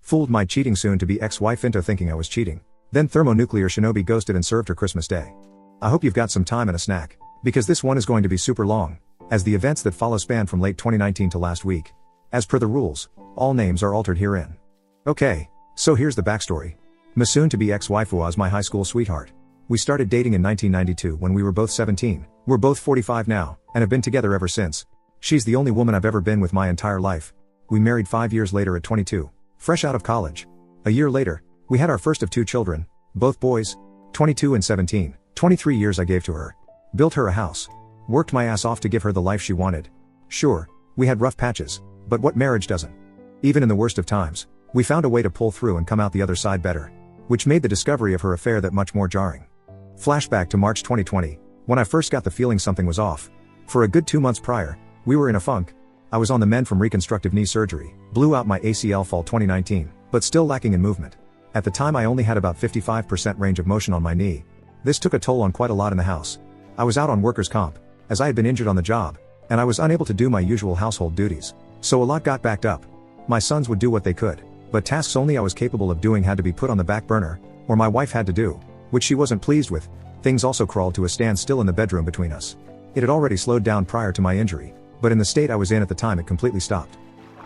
Fooled my cheating soon-to-be ex-wife into thinking I was cheating. Then Thermo-Nuclear Shinobi ghosted and served her Christmas Day. I hope you've got some time and a snack, because this one is going to be super long, as the events that follow span from late 2019 to last week. As per the rules, all names are altered herein. Okay, so here's the backstory. My soon-to-be ex-wife was my high school sweetheart. We started dating in 1992 when we were both 17, we're both 45 now, and have been together ever since. She's the only woman I've ever been with my entire life. We married 5 years later at 22, fresh out of college. A year later, we had our first of 2 children, both boys, 22 and 17, 23 years I gave to her. Built her a house. Worked my ass off to give her the life she wanted. Sure, we had rough patches, but what marriage doesn't? Even in the worst of times, we found a way to pull through and come out the other side better. Which made the discovery of her affair that much more jarring. Flashback to March 2020, when I first got the feeling something was off. For a good 2 months prior, we were in a funk. I was on the mend from reconstructive knee surgery, blew out my ACL fall 2019, but still lacking in movement. At the time I only had about 55% range of motion on my knee. This took a toll on quite a lot in the house. I was out on workers' comp, as I had been injured on the job, and I was unable to do my usual household duties. So a lot got backed up. My sons would do what they could, but tasks only I was capable of doing had to be put on the back burner, or my wife had to do, which she wasn't pleased with. Things also crawled to a standstill in the bedroom between us. It had already slowed down prior to my injury, but in the state I was in at the time it completely stopped.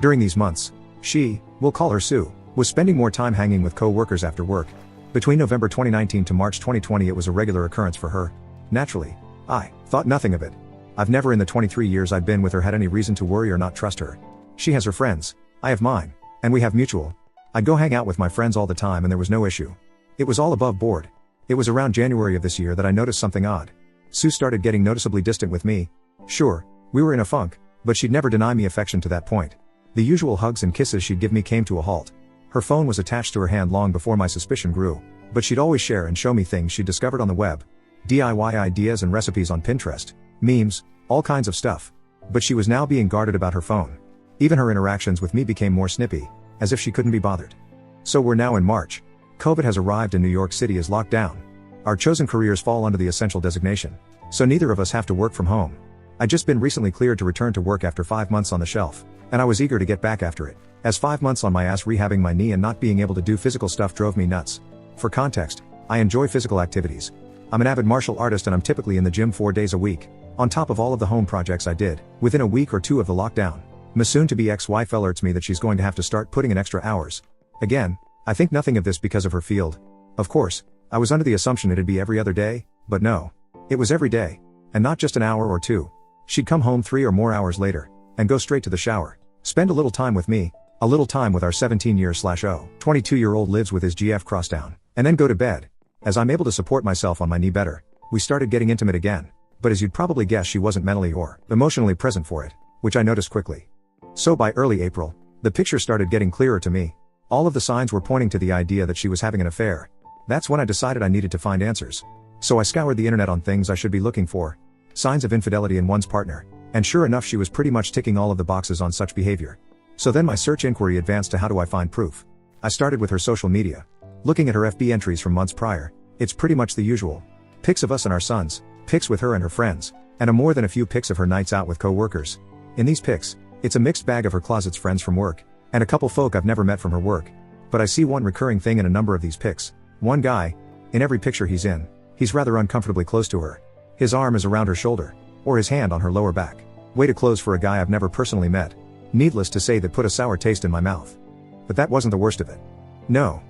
During these months, she, we'll call her Sue, was spending more time hanging with co-workers after work. Between November 2019 to March 2020 it was a regular occurrence for her. Naturally, I thought nothing of it. I've never in the 23 years I've been with her had any reason to worry or not trust her. She has her friends, I have mine, and we have mutual. I'd go hang out with my friends all the time and there was no issue. It was all above board. It was around January of this year that I noticed something odd. Sue started getting noticeably distant with me. Sure, we were in a funk, but she'd never deny me affection to that point. The usual hugs and kisses she'd give me came to a halt. Her phone was attached to her hand long before my suspicion grew, but she'd always share and show me things she'd discovered on the web. DIY ideas and recipes on Pinterest, memes, all kinds of stuff. But she was now being guarded about her phone. Even her interactions with me became more snippy, as if she couldn't be bothered. So we're now in March. COVID has arrived and New York City is locked down. Our chosen careers fall under the essential designation, so neither of us have to work from home. I'd just been recently cleared to return to work after 5 months on the shelf, and I was eager to get back after it, as 5 months on my ass rehabbing my knee and not being able to do physical stuff drove me nuts. For context, I enjoy physical activities. I'm an avid martial artist and I'm typically in the gym 4 days a week, on top of all of the home projects I did, within a week or 2 of the lockdown. My soon-to-be ex-wife alerts me that she's going to have to start putting in extra hours. Again, I think nothing of this because of her field. Of course, I was under the assumption it'd be every other day, but no. It was every day. And not just an hour or 2. She'd come home 3 or more hours later, and go straight to the shower. Spend a little time with me, a little time with our 17-year/22-year-old lives with his GF crossdown, and then go to bed. As I'm able to support myself on my knee better, we started getting intimate again. But as you'd probably guess, she wasn't mentally or emotionally present for it, which I noticed quickly. So by early April, the picture started getting clearer to me. All of the signs were pointing to the idea that she was having an affair. That's when I decided I needed to find answers. So I scoured the internet on things I should be looking for. Signs of infidelity in one's partner. And sure enough, she was pretty much ticking all of the boxes on such behavior. So then my search inquiry advanced to how do I find proof? I started with her social media. Looking at her FB entries from months prior, it's pretty much the usual. Pics of us and our sons, pics with her and her friends, and more than a few pics of her nights out with co-workers. In these pics, it's a mixed bag of her closet's friends from work, and a couple folk I've never met from her work. But I see one recurring thing in a number of these pics. One guy, in every picture he's in, he's rather uncomfortably close to her. His arm is around her shoulder, or his hand on her lower back. Way too close for a guy I've never personally met. Needless to say, that put a sour taste in my mouth. But that wasn't the worst of it. No.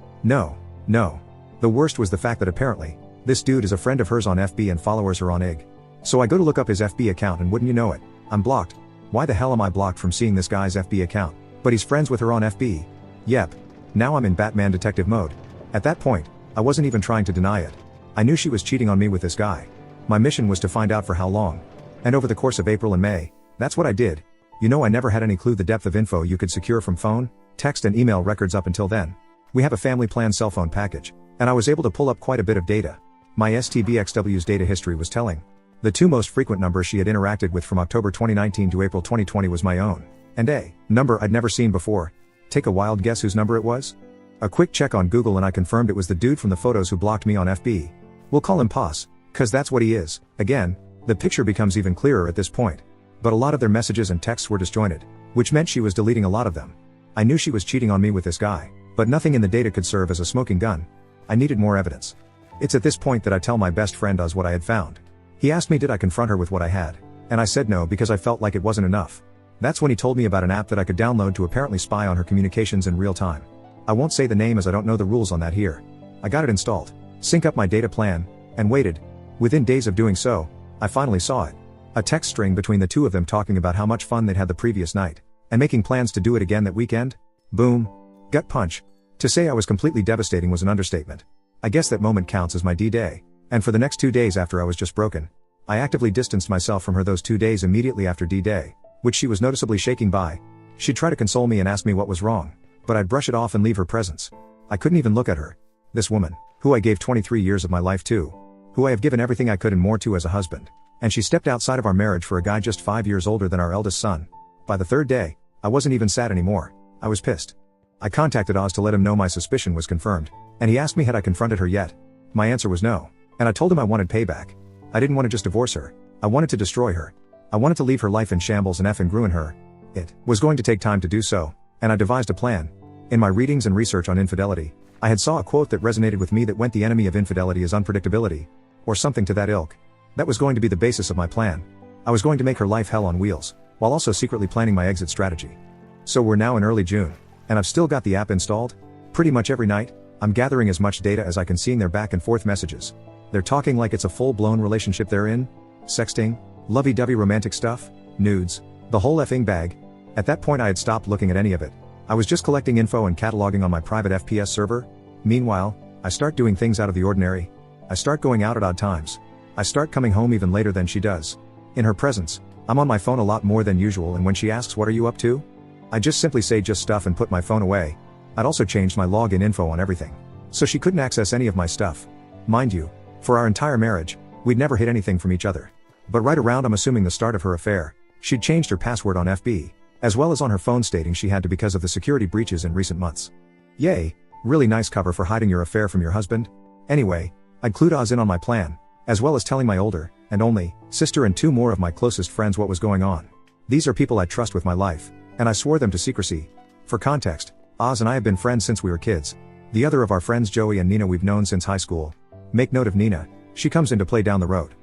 The worst was the fact that apparently, this dude is a friend of hers on FB and followers her on IG. So I go to look up his FB account and wouldn't you know it, I'm blocked. Why the hell am I blocked from seeing this guy's FB account? But he's friends with her on FB. Yep. Now I'm in Batman detective mode. At that point, I wasn't even trying to deny it. I knew she was cheating on me with this guy. My mission was to find out for how long. And over the course of April and May, that's what I did. You know, I never had any clue the depth of info you could secure from phone, text and email records up until then. We have a family plan cell phone package, and I was able to pull up quite a bit of data. My STBXW's data history was telling. The 2 most frequent numbers she had interacted with from October 2019 to April 2020 was my own, and a number I'd never seen before. Take a wild guess whose number it was? A quick check on Google and I confirmed it was the dude from the photos who blocked me on FB. We'll call him Poss, cause that's what he is. Again, the picture becomes even clearer at this point. But a lot of their messages and texts were disjointed, which meant she was deleting a lot of them. I knew she was cheating on me with this guy, But nothing in the data could serve as a smoking gun. I needed more evidence. It's at this point that I tell my best friend Oz what I had found. He asked me did I confront her with what I had, and I said no because I felt like it wasn't enough. That's when he told me about an app that I could download to apparently spy on her communications in real time. I won't say the name as I don't know the rules on that here. I got it installed, sync up my data plan, and waited. Within days of doing so, I finally saw it. A text string between the two of them talking about how much fun they'd had the previous night, and making plans to do it again that weekend. Boom. Gut punch. To say I was completely devastating was an understatement. I guess that moment counts as my D-Day, and for the next 2 days after I was just broken. I actively distanced myself from her those 2 days immediately after D-Day, which she was noticeably shaking by. She'd try to console me and ask me what was wrong, but I'd brush it off and leave her presence. I couldn't even look at her. This woman, who I gave 23 years of my life to, who I have given everything I could and more to as a husband, and she stepped outside of our marriage for a guy just 5 years older than our eldest son. By the 3rd day, I wasn't even sad anymore. I was pissed. I contacted Oz to let him know my suspicion was confirmed, and he asked me had I confronted her yet. My answer was no, and I told him I wanted payback. I didn't want to just divorce her. I wanted to destroy her. I wanted to leave her life in shambles and effing ruin her. It was going to take time to do so, and I devised a plan. In my readings and research on infidelity, I had saw a quote that resonated with me that went the enemy of infidelity is unpredictability, or something to that ilk. That was going to be the basis of my plan. I was going to make her life hell on wheels, while also secretly planning my exit strategy. So we're now in early June, and I've still got the app installed. Pretty much every night, I'm gathering as much data as I can, seeing their back and forth messages. They're talking like it's a full-blown relationship they're in. Sexting, lovey-dovey romantic stuff, nudes, the whole effing bag. At that point I had stopped looking at any of it. I was just collecting info and cataloging on my private FPS server. Meanwhile, I start doing things out of the ordinary. I start going out at odd times. I start coming home even later than she does. In her presence, I'm on my phone a lot more than usual, and when she asks what are you up to, I just simply say just stuff and put my phone away. I'd also changed my login info on everything, so she couldn't access any of my stuff. Mind you, for our entire marriage, we'd never hid anything from each other. But right around I'm assuming the start of her affair, she'd changed her password on FB, as well as on her phone, stating she had to because of the security breaches in recent months. Yay, really nice cover for hiding your affair from your husband. Anyway, I'd clued Oz in on my plan, as well as telling my older, and only, sister and 2 more of my closest friends what was going on. These are people I trust with my life, and I swore them to secrecy. For context, Oz and I have been friends since we were kids. The other of our friends, Joey and Nina, we've known since high school. Make note of Nina, she comes into play down the road.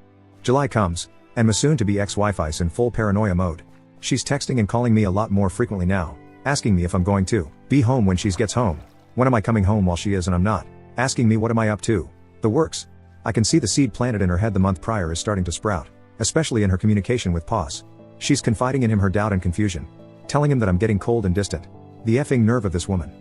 July comes, and my soon-to-be ex-wife is in full paranoia mode. She's texting and calling me a lot more frequently now, asking me if I'm going to be home when she gets home. When am I coming home while she is and I'm not? Asking me what am I up to? The works. I can see the seed planted in her head the month prior is starting to sprout, especially in her communication with Poss. She's confiding in him her doubt and confusion, telling him that I'm getting cold and distant. The effing nerve of this woman.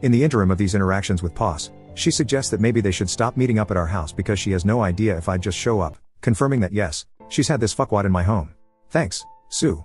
In the interim of these interactions with Poss, she suggests that maybe they should stop meeting up at our house because she has no idea if I'd just show up, confirming that yes, she's had this fuckwad in my home. Thanks, Sue.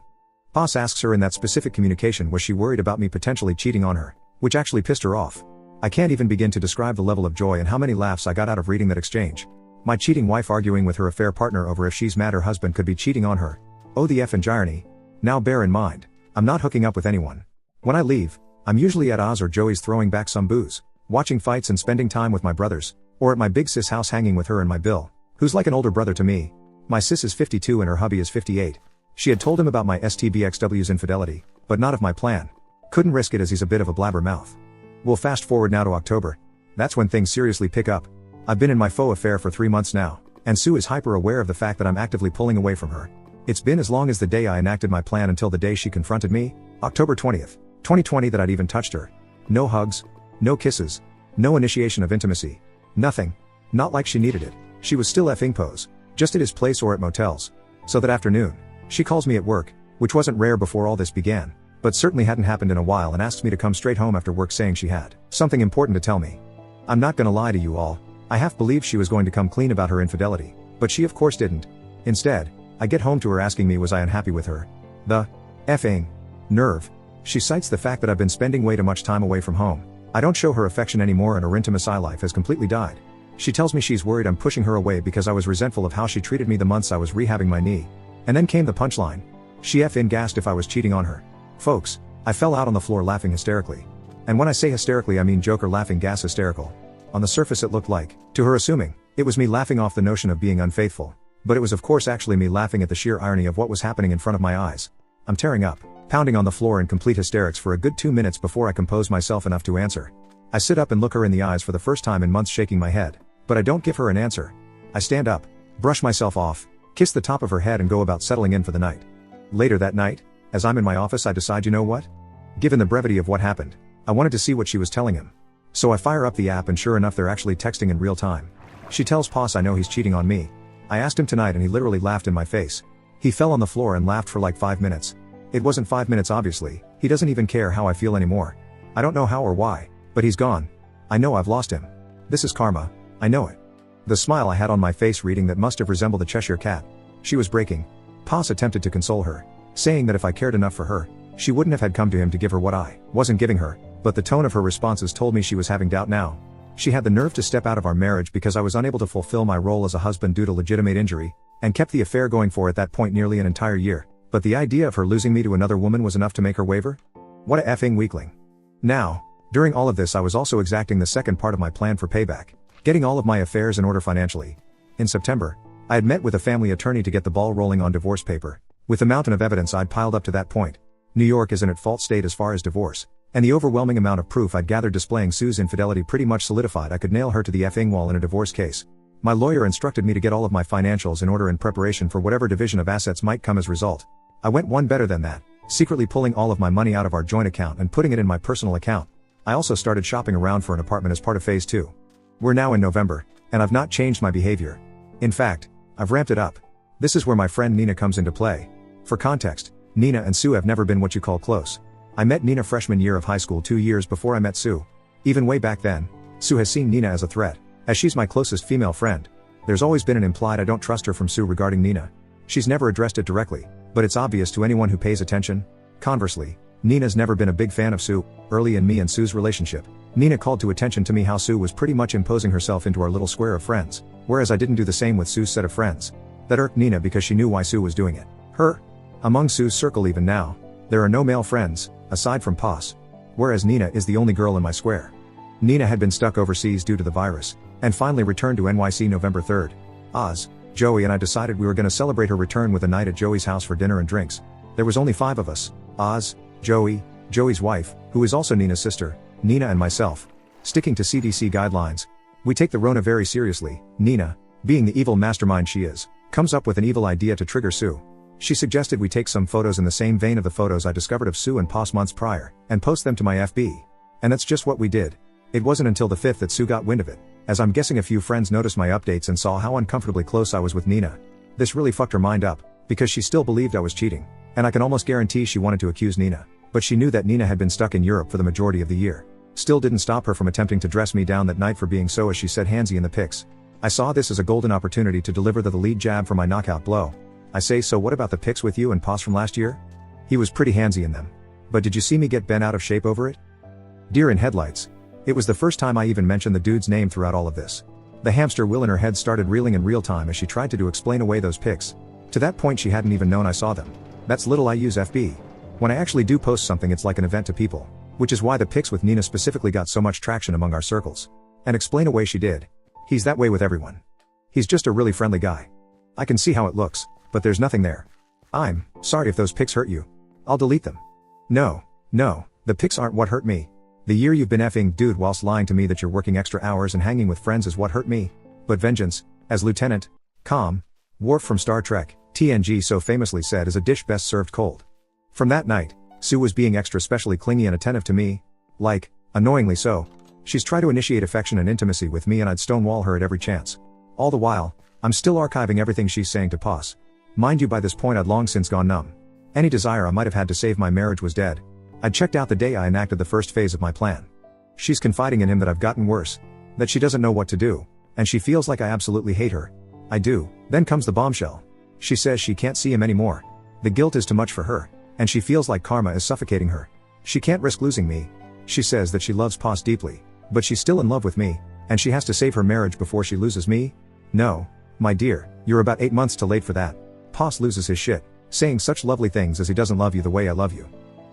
Poss asks her in that specific communication was she worried about me potentially cheating on her, which actually pissed her off. I can't even begin to describe the level of joy and how many laughs I got out of reading that exchange. My cheating wife arguing with her affair partner over if she's mad her husband could be cheating on her. Oh, the effing irony. Now bear in mind, I'm not hooking up with anyone. When I leave, I'm usually at Oz or Joey's throwing back some booze, watching fights and spending time with my brothers, or at my big sis house hanging with her and my Bill, who's like an older brother to me. My sis is 52 and her hubby is 58. She had told him about my STBXW's infidelity, but not of my plan. Couldn't risk it as he's a bit of a blabbermouth. We'll fast forward now to October. That's when things seriously pick up. I've been in my faux affair for 3 months now, and Sue is hyper aware of the fact that I'm actively pulling away from her. It's been as long as the day I enacted my plan until the day she confronted me, October 20th, 2020, that I'd even touched her. No hugs, no kisses, no initiation of intimacy. Nothing. Not like she needed it. She was still effing pose, just at his place or at motels. So that afternoon, she calls me at work, which wasn't rare before all this began, but certainly hadn't happened in a while, and asks me to come straight home after work, saying she had something important to tell me. I'm not gonna lie to you all, I half believed she was going to come clean about her infidelity, but she of course didn't. Instead, I get home to her asking me was I unhappy with her. The effing nerve. She cites the fact that I've been spending way too much time away from home. I don't show her affection anymore and her intimacy life has completely died. She tells me she's worried I'm pushing her away because I was resentful of how she treated me the months I was rehabbing my knee. And then came the punchline. She effing gasped if I was cheating on her. Folks, I fell out on the floor laughing hysterically. And when I say hysterically I mean Joker laughing gas hysterical. On the surface it looked like, to her assuming, it was me laughing off the notion of being unfaithful. But it was of course actually me laughing at the sheer irony of what was happening in front of my eyes. I'm tearing up, pounding on the floor in complete hysterics for a good 2 minutes before I compose myself enough to answer. I sit up and look her in the eyes for the first time in months, shaking my head. But I don't give her an answer. I stand up, brush myself off, kiss the top of her head and go about settling in for the night. Later that night, as I'm in my office, I decide, you know what? Given the brevity of what happened, I wanted to see what she was telling him. So I fire up the app and sure enough they're actually texting in real time. She tells Poss I know he's cheating on me. I asked him tonight and he literally laughed in my face. He fell on the floor and laughed for like 5 minutes. It wasn't 5 minutes obviously, he doesn't even care how I feel anymore. I don't know how or why, but he's gone. I know I've lost him. This is karma, I know it. The smile I had on my face reading that must have resembled a Cheshire cat. She was breaking. Poss attempted to console her, saying that if I cared enough for her, she wouldn't have had come to him to give her what I wasn't giving her, but the tone of her responses told me she was having doubt now. She had the nerve to step out of our marriage because I was unable to fulfill my role as a husband due to legitimate injury, and kept the affair going for at that point nearly an entire year, but the idea of her losing me to another woman was enough to make her waver? What a effing weakling. Now, during all of this I was also exacting the second part of my plan for payback, getting all of my affairs in order financially. In September, I had met with a family attorney to get the ball rolling on divorce paper. With the mountain of evidence I'd piled up to that point, New York is an at-fault state as far as divorce, and the overwhelming amount of proof I'd gathered displaying Sue's infidelity pretty much solidified I could nail her to the effing wall in a divorce case. My lawyer instructed me to get all of my financials in order in preparation for whatever division of assets might come as result. I went one better than that, secretly pulling all of my money out of our joint account and putting it in my personal account. I also started shopping around for an apartment as part of phase 2. We're now in November, and I've not changed my behavior. In fact, I've ramped it up. This is where my friend Nina comes into play. For context, Nina and Sue have never been what you call close. I met Nina freshman year of high school 2 years before I met Sue. Even way back then, Sue has seen Nina as a threat, as she's my closest female friend. There's always been an implied I don't trust her from Sue regarding Nina. She's never addressed it directly, but it's obvious to anyone who pays attention. Conversely, Nina's never been a big fan of Sue. Early in me and Sue's relationship, Nina called to attention to me how Sue was pretty much imposing herself into our little square of friends, whereas I didn't do the same with Sue's set of friends. That irked Nina because she knew why Sue was doing it. Among Sue's circle even now, there are no male friends, aside from Poss. Whereas Nina is the only girl in my square. Nina had been stuck overseas due to the virus, and finally returned to NYC November 3rd. Oz, Joey and I decided we were going to celebrate her return with a night at Joey's house for dinner and drinks. There was only 5 of us: Oz, Joey, Joey's wife, who is also Nina's sister, Nina and myself. Sticking to CDC guidelines, we take the Rona very seriously. Nina, being the evil mastermind she is, comes up with an evil idea to trigger Sue. She suggested we take some photos in the same vein of the photos I discovered of Sue and Poss months prior, and post them to my FB. And that's just what we did. It wasn't until the 5th that Sue got wind of it, as I'm guessing a few friends noticed my updates and saw how uncomfortably close I was with Nina. This really fucked her mind up, because she still believed I was cheating, and I can almost guarantee she wanted to accuse Nina, but she knew that Nina had been stuck in Europe for the majority of the year. Still didn't stop her from attempting to dress me down that night for being so, as she said, handsy in the pics. I saw this as a golden opportunity to deliver the lead jab for my knockout blow. I say, so what about the pics with you and Poss from last year? He was pretty handsy in them. But did you see me get bent out of shape over it? Deer in headlights. It was the first time I even mentioned the dude's name throughout all of this. The hamster wheel in her head started reeling in real time as she tried to explain away those pics. To that point she hadn't even known I saw them. That's little I use FB. When I actually do post something it's like an event to people. Which is why the pics with Nina specifically got so much traction among our circles. And explain away she did. He's that way with everyone. He's just a really friendly guy. I can see how it looks, but there's nothing there. I'm sorry if those pics hurt you. I'll delete them. No, the pics aren't what hurt me. The year you've been effing dude whilst lying to me that you're working extra hours and hanging with friends is what hurt me. But vengeance, as Lieutenant Worf from Star Trek, TNG so famously said, is a dish best served cold. From that night, Sue was being extra specially clingy and attentive to me. Like, annoyingly so. She's tried to initiate affection and intimacy with me and I'd stonewall her at every chance. All the while, I'm still archiving everything she's saying to Poss. Mind you, by this point I'd long since gone numb. Any desire I might have had to save my marriage was dead. I'd checked out the day I enacted the first phase of my plan. She's confiding in him that I've gotten worse. That she doesn't know what to do. And she feels like I absolutely hate her. I do. Then comes the bombshell. She says she can't see him anymore. The guilt is too much for her. And she feels like karma is suffocating her. She can't risk losing me. She says that she loves Poss deeply. But she's still in love with me. And she has to save her marriage before she loses me? No. My dear, you're about 8 months too late for that. Poss loses his shit, saying such lovely things as he doesn't love you the way I love you.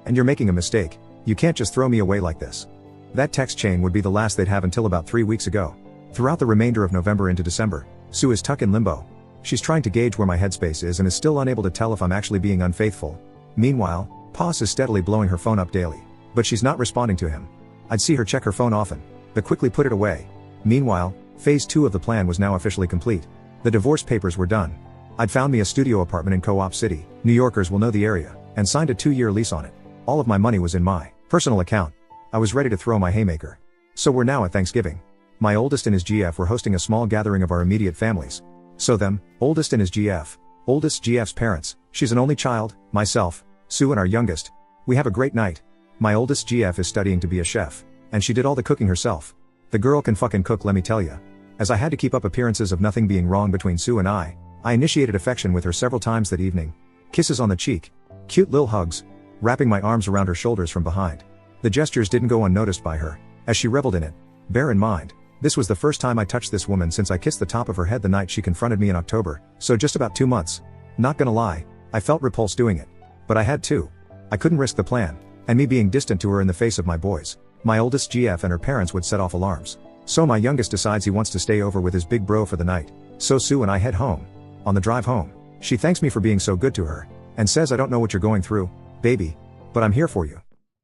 And you're making a mistake. You can't just throw me away like this. That text chain would be the last they'd have until about 3 weeks ago. Throughout the remainder of November into December, Sue is stuck in limbo. She's trying to gauge where my headspace is and is still unable to tell if I'm actually being unfaithful. Meanwhile, Poss is steadily blowing her phone up daily. But she's not responding to him. I'd see her check her phone often. but quickly put it away. Meanwhile, phase 2 of the plan was now officially complete. The divorce papers were done. I'd found me a studio apartment in Co-op City, New Yorkers will know the area, and signed a 2-year lease on it. All of my money was in my personal account. I was ready to throw my haymaker. So we're now at Thanksgiving. My oldest and his GF were hosting a small gathering of our immediate families. So them, oldest and his GF. Oldest GF's parents, she's an only child, myself, Sue and our youngest. We have a great night. My oldest GF is studying to be a chef, and she did all the cooking herself. The girl can fucking cook, let me tell ya. As I had to keep up appearances of nothing being wrong between Sue and I initiated affection with her several times that evening. Kisses on the cheek. Cute lil hugs. Wrapping my arms around her shoulders from behind. The gestures didn't go unnoticed by her, as she reveled in it. Bear in mind, this was the first time I touched this woman since I kissed the top of her head the night she confronted me in October, so just about 2 months. Not gonna lie, I felt repulsed doing it. But I had to. I couldn't risk the plan, and me being distant to her in the face of my boys. My oldest GF and her parents would set off alarms. So my youngest decides he wants to stay over with his big bro for the night. So Sue and I head home. On the drive home, she thanks me for being so good to her, and says I don't know what you're going through, baby, but I'm here for you.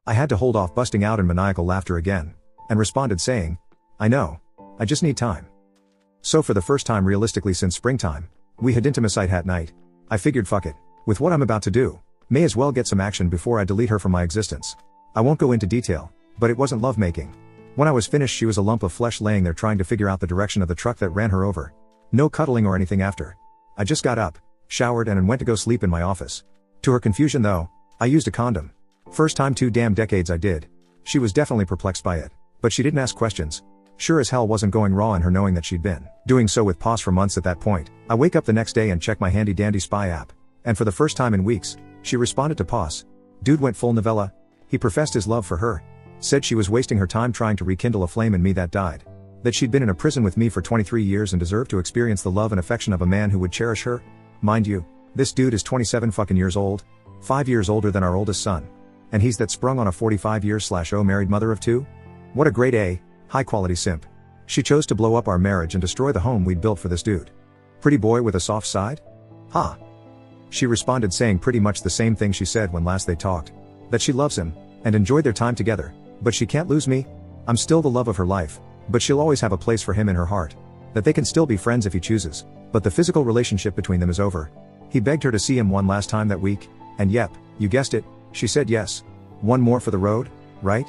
I had to hold off busting out in maniacal laughter again, and responded saying, I know. I just need time. So for the first time realistically since springtime, we had intimacy at night. I figured fuck it. With what I'm about to do, may as well get some action before I delete her from my existence. I won't go into detail, but it wasn't lovemaking. When I was finished she was a lump of flesh laying there trying to figure out the direction of the truck that ran her over. No cuddling or anything after. I just got up, showered and went to go sleep in my office. To her confusion though, I used a condom. First time 2 damn decades I did. She was definitely perplexed by it, but she didn't ask questions. Sure as hell wasn't going raw in her knowing that she'd been doing so with Pos for months at that point. I wake up the next day and check my handy dandy spy app, and for the first time in weeks, she responded to Pos. Dude went full novella. He professed his love for her. Said she was wasting her time trying to rekindle a flame in me that died. That she'd been in a prison with me for 23 years and deserved to experience the love and affection of a man who would cherish her. Mind you, this dude is 27 fucking years old. 5 years older than our oldest son. And he's that sprung on a 45-year/0 married mother of 2? What a grade A, high quality simp. She chose to blow up our marriage and destroy the home we'd built for this dude. Pretty boy with a soft side? Ha. She responded saying pretty much the same thing she said when last they talked. That she loves him, and enjoyed their time together, but she can't lose me. I'm still the love of her life, but she'll always have a place for him in her heart. That they can still be friends if he chooses, but the physical relationship between them is over. He begged her to see him one last time that week, and yep, you guessed it, she said yes. One more for the road, right?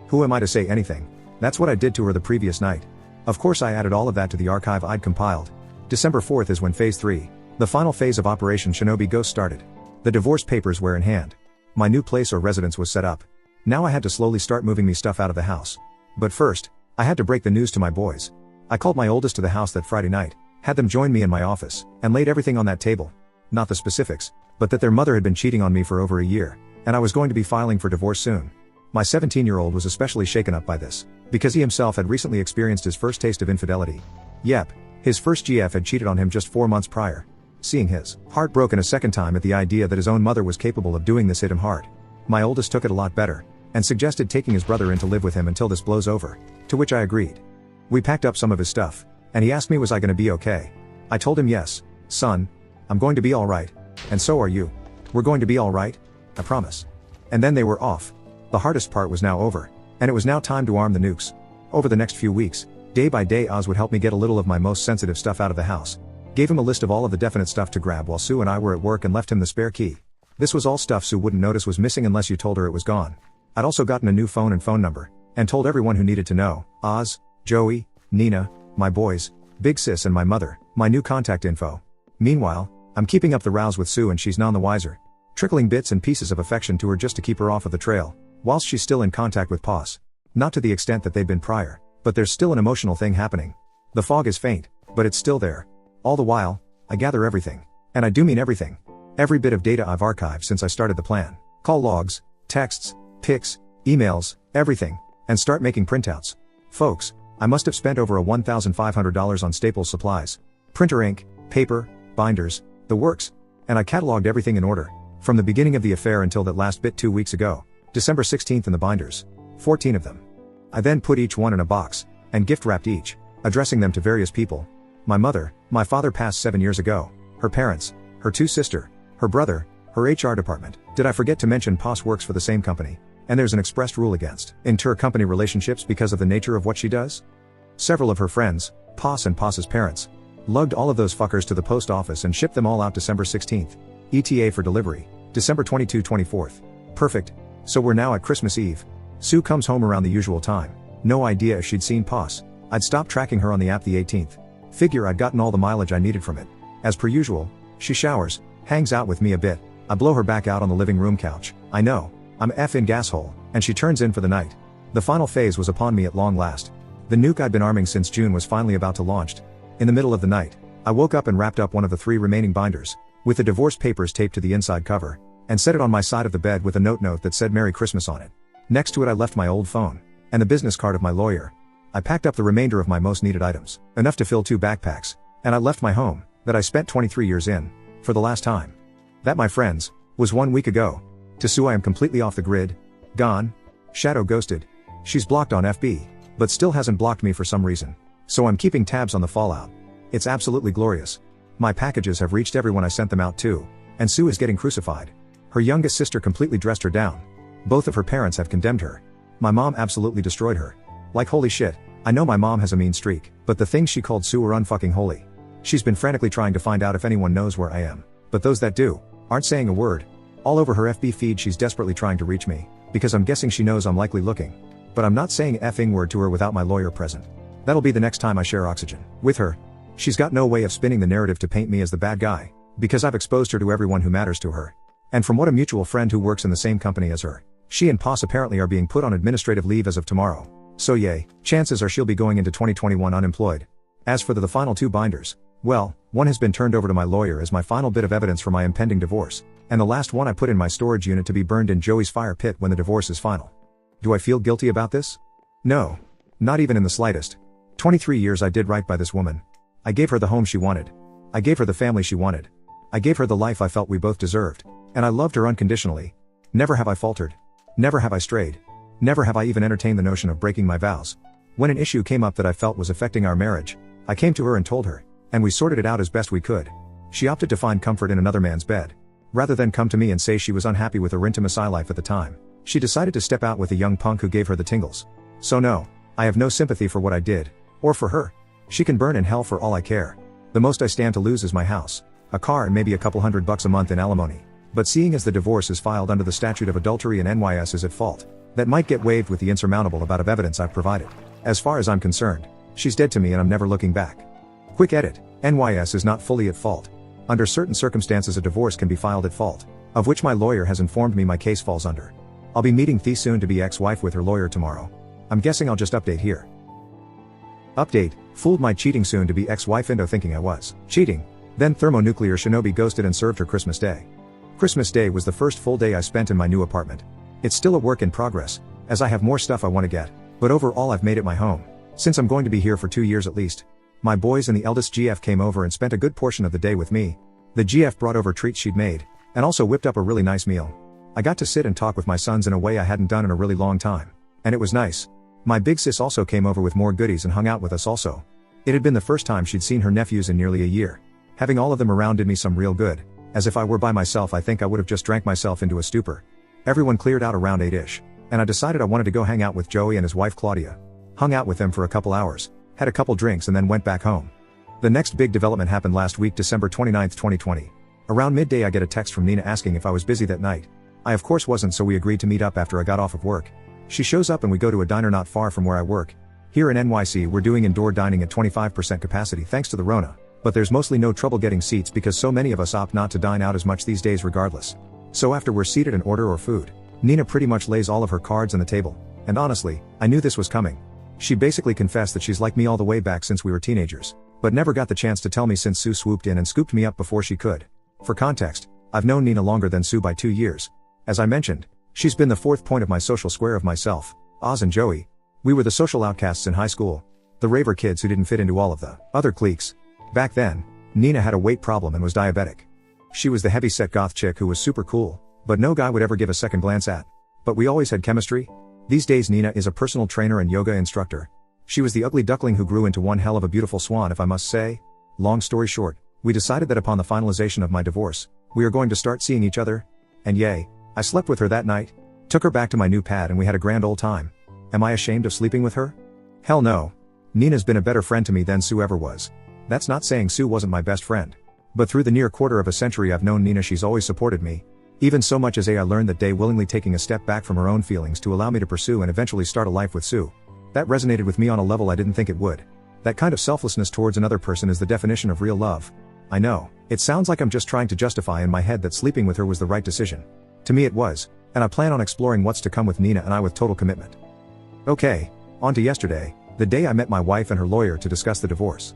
Who am I to say anything? That's what I did to her the previous night. Of course I added all of that to the archive I'd compiled. December 4th is when phase 3, the final phase of Operation Shinobi Ghost started. The divorce papers were in hand. My new place or residence was set up. Now I had to slowly start moving me stuff out of the house. But first, I had to break the news to my boys. I called my oldest to the house that Friday night, had them join me in my office, and laid everything on that table. Not the specifics, but that their mother had been cheating on me for over a year, and I was going to be filing for divorce soon. My 17-year-old was especially shaken up by this, because he himself had recently experienced his first taste of infidelity. Yep, his first GF had cheated on him just 4 months prior. Seeing his heart broken a second time at the idea that his own mother was capable of doing this hit him hard. My oldest took it a lot better, and suggested taking his brother in to live with him until this blows over, to which I agreed. We packed up some of his stuff, and he asked me was I gonna be okay. I told him yes, son, I'm going to be alright, and so are you. We're going to be alright, I promise. And then they were off. The hardest part was now over, and it was now time to arm the nukes. Over the next few weeks, day by day Oz would help me get a little of my most sensitive stuff out of the house. Gave him a list of all of the definite stuff to grab while Sue and I were at work and left him the spare key. This was all stuff Sue wouldn't notice was missing unless you told her it was gone. I'd also gotten a new phone and phone number, and told everyone who needed to know, Oz, Joey, Nina, my boys, Big Sis and my mother, my new contact info. Meanwhile, I'm keeping up the rows with Sue and she's none the wiser. Trickling bits and pieces of affection to her just to keep her off of the trail, whilst she's still in contact with Pos. Not to the extent that they'd been prior, but there's still an emotional thing happening. The fog is faint, but it's still there. All the while, I gather everything. And I do mean everything. Every bit of data I've archived since I started the plan. Call logs, texts, pics, emails, everything, and start making printouts. Folks, I must have spent over $1,500 on Staples supplies. Printer ink, paper, binders, the works. And I cataloged everything in order, from the beginning of the affair until that last bit 2 weeks ago, December 16th in the binders. 14 of them. I then put each one in a box, and gift wrapped each, addressing them to various people. My mother, my father passed 7 years ago, her parents, her 2 sisters, her brother, her HR department. Did I forget to mention Pos works for the same company? And there's an expressed rule against inter-company relationships because of the nature of what she does. Several of her friends, Poss and Poss's parents, lugged all of those fuckers to the post office and shipped them all out December 16th. ETA for delivery, December 22-24th. Perfect. So we're now at Christmas Eve. Sue comes home around the usual time. No idea if she'd seen Poss. I'd stopped tracking her on the app the 18th. Figure I'd gotten all the mileage I needed from it. As per usual, she showers, hangs out with me a bit. I blow her back out on the living room couch. I know, I'm in gasshole, and she turns in for the night. The final phase was upon me at long last. The nuke I'd been arming since June was finally about to launch. In the middle of the night, I woke up and wrapped up one of the 3 remaining binders, with the divorce papers taped to the inside cover, and set it on my side of the bed with a note that said Merry Christmas on it. Next to it I left my old phone, and the business card of my lawyer. I packed up the remainder of my most needed items, enough to fill 2 backpacks, and I left my home, that I spent 23 years in, for the last time. That, my friends, was 1 week ago. To Sue I am completely off the grid, gone, shadow ghosted. She's blocked on FB, but still hasn't blocked me for some reason. So I'm keeping tabs on the fallout. It's absolutely glorious. My packages have reached everyone I sent them out to, and Sue is getting crucified. Her youngest sister completely dressed her down. Both of her parents have condemned her. My mom absolutely destroyed her. Like holy shit, I know my mom has a mean streak, but the things she called Sue are unfucking holy. She's been frantically trying to find out if anyone knows where I am, but those that do, aren't saying a word. All over her FB feed she's desperately trying to reach me, because I'm guessing she knows I'm likely looking. But I'm not saying effing word to her without my lawyer present. That'll be the next time I share oxygen with her. She's got no way of spinning the narrative to paint me as the bad guy, because I've exposed her to everyone who matters to her. And from what a mutual friend who works in the same company as her, she and Poss apparently are being put on administrative leave as of tomorrow. So yay, chances are she'll be going into 2021 unemployed. As for the final 2 binders, well, one has been turned over to my lawyer as my final bit of evidence for my impending divorce, and the last one I put in my storage unit to be burned in Joey's fire pit when the divorce is final. Do I feel guilty about this? No. Not even in the slightest. 23 years I did right by this woman. I gave her the home she wanted. I gave her the family she wanted. I gave her the life I felt we both deserved. And I loved her unconditionally. Never have I faltered. Never have I strayed. Never have I even entertained the notion of breaking my vows. When an issue came up that I felt was affecting our marriage, I came to her and told her, and we sorted it out as best we could. She opted to find comfort in another man's bed. Rather than come to me and say she was unhappy with her intimacy life at the time, she decided to step out with a young punk who gave her the tingles. So no, I have no sympathy for what I did, or for her. She can burn in hell for all I care. The most I stand to lose is my house, a car and maybe a couple $100 a month in alimony. But seeing as the divorce is filed under the statute of adultery and NYS is at fault, that might get waived with the insurmountable amount of evidence I've provided. As far as I'm concerned, she's dead to me and I'm never looking back. Quick edit, NYS is not fully at fault. Under certain circumstances a divorce can be filed at fault, of which my lawyer has informed me my case falls under. I'll be meeting the soon-to-be ex-wife with her lawyer tomorrow. I'm guessing I'll just update here. Update, fooled my cheating soon-to-be ex-wife into thinking I was cheating. Then Thermo-Nuclear Shinobi ghosted and served her Christmas Day. Christmas Day was the first full day I spent in my new apartment. It's still a work in progress, as I have more stuff I want to get, but overall I've made it my home, since I'm going to be here for 2 years at least. My boys and the eldest GF came over and spent a good portion of the day with me. The GF brought over treats she'd made, and also whipped up a really nice meal. I got to sit and talk with my sons in a way I hadn't done in a really long time. And it was nice. My big sis also came over with more goodies and hung out with us also. It had been the first time she'd seen her nephews in nearly a year. Having all of them around did me some real good, as if I were by myself I think I would have just drank myself into a stupor. Everyone cleared out around 8ish, and I decided I wanted to go hang out with Joey and his wife Claudia. Hung out with them for a couple hours, had a couple drinks and then went back home. The next big development happened last week, December 29, 2020. Around midday I get a text from Nina asking if I was busy that night. I of course wasn't, so we agreed to meet up after I got off of work. She shows up and we go to a diner not far from where I work. Here in NYC we're doing indoor dining at 25% capacity thanks to the Rona, but there's mostly no trouble getting seats because so many of us opt not to dine out as much these days regardless. So after we're seated and order our food, Nina pretty much lays all of her cards on the table, and honestly, I knew this was coming. She basically confessed that she's like me all the way back since we were teenagers, but never got the chance to tell me since Sue swooped in and scooped me up before she could. For context, I've known Nina longer than Sue by 2 years. As I mentioned, she's been the fourth point of my social square of myself, Oz and Joey. We were the social outcasts in high school, the raver kids who didn't fit into all of the other cliques. Back then, Nina had a weight problem and was diabetic. She was the heavy-set goth chick who was super cool, but no guy would ever give a second glance at. But we always had chemistry. These days Nina is a personal trainer and yoga instructor. She was the ugly duckling who grew into one hell of a beautiful swan, if I must say. Long story short, we decided that upon the finalization of my divorce, we are going to start seeing each other. And yay, I slept with her that night. Took her back to my new pad and we had a grand old time. Am I ashamed of sleeping with her? Hell no. Nina's been a better friend to me than Sue ever was. That's not saying Sue wasn't my best friend. But through the near quarter of a century I've known Nina, she's always supported me. Even so much as I learned that day willingly taking a step back from her own feelings to allow me to pursue and eventually start a life with Sue. That resonated with me on a level I didn't think it would. That kind of selflessness towards another person is the definition of real love. I know, it sounds like I'm just trying to justify in my head that sleeping with her was the right decision. To me it was, and I plan on exploring what's to come with Nina and I with total commitment. Okay, on to yesterday, the day I met my wife and her lawyer to discuss the divorce.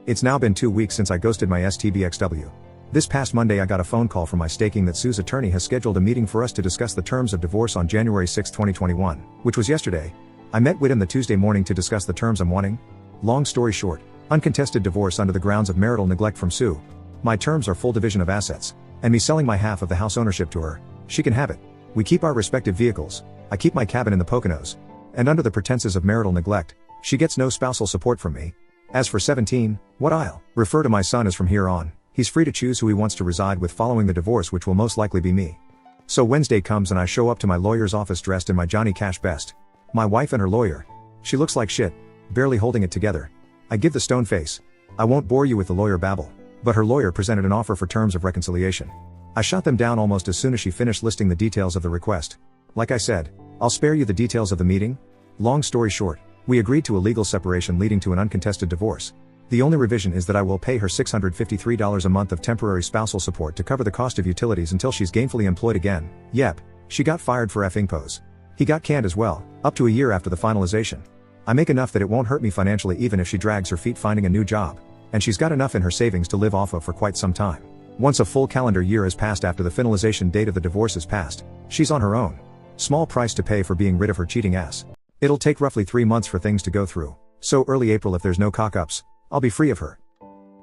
It's now been 2 weeks since I ghosted my STBXW. This past Monday I got a phone call from my staking that Sue's attorney has scheduled a meeting for us to discuss the terms of divorce on January 6, 2021, which was yesterday. I met with him the Tuesday morning to discuss the terms I'm wanting. Long story short, uncontested divorce under the grounds of marital neglect from Sue. My terms are full division of assets, and me selling my half of the house ownership to her. She can have it. We keep our respective vehicles. I keep my cabin in the Poconos. And under the pretenses of marital neglect, she gets no spousal support from me. As for 17, what I'll refer to my son as from here on. He's free to choose who he wants to reside with following the divorce, which will most likely be me. So Wednesday comes and I show up to my lawyer's office dressed in my Johnny Cash best. My wife and her lawyer. She looks like shit, barely holding it together. I give the stone face. I won't bore you with the lawyer babble, but her lawyer presented an offer for terms of reconciliation. I shot them down almost as soon as she finished listing the details of the request. Like I said, I'll spare you the details of the meeting. Long story short, we agreed to a legal separation leading to an uncontested divorce. The only revision is that I will pay her $653 a month of temporary spousal support to cover the cost of utilities until she's gainfully employed again. Yep, she got fired for effing pose. He got canned as well, up to a year after the finalization. I make enough that it won't hurt me financially even if she drags her feet finding a new job. And she's got enough in her savings to live off of for quite some time. Once a full calendar year has passed after the finalization date of the divorce is passed, she's on her own. Small price to pay for being rid of her cheating ass. It'll take roughly 3 months for things to go through, so early April if there's no cock-ups, I'll be free of her.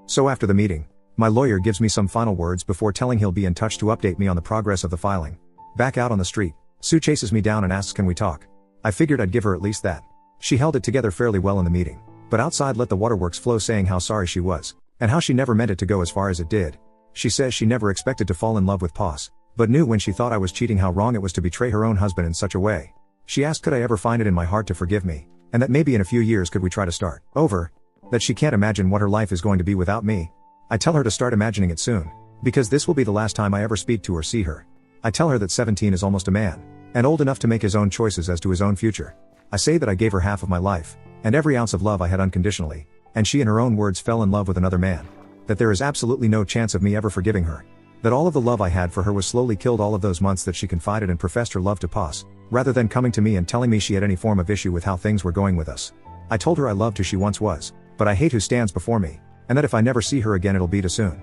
So after the meeting, my lawyer gives me some final words before telling he'll be in touch to update me on the progress of the filing. Back out on the street, Sue chases me down and asks can we talk. I figured I'd give her at least that. She held it together fairly well in the meeting, but outside let the waterworks flow saying how sorry she was, and how she never meant it to go as far as it did. She says she never expected to fall in love with Poss, but knew when she thought I was cheating how wrong it was to betray her own husband in such a way. She asked could I ever find it in my heart to forgive me, and that maybe in a few years could we try to start over. That she can't imagine what her life is going to be without me. I tell her to start imagining it soon, because this will be the last time I ever speak to or see her. I tell her that 17 is almost a man, and old enough to make his own choices as to his own future. I say that I gave her half of my life, and every ounce of love I had unconditionally, and she in her own words fell in love with another man. That there is absolutely no chance of me ever forgiving her. That all of the love I had for her was slowly killed all of those months that she confided and professed her love to Poss, rather than coming to me and telling me she had any form of issue with how things were going with us. I told her I loved who she once was, but I hate who stands before me, and that if I never see her again it'll be too soon.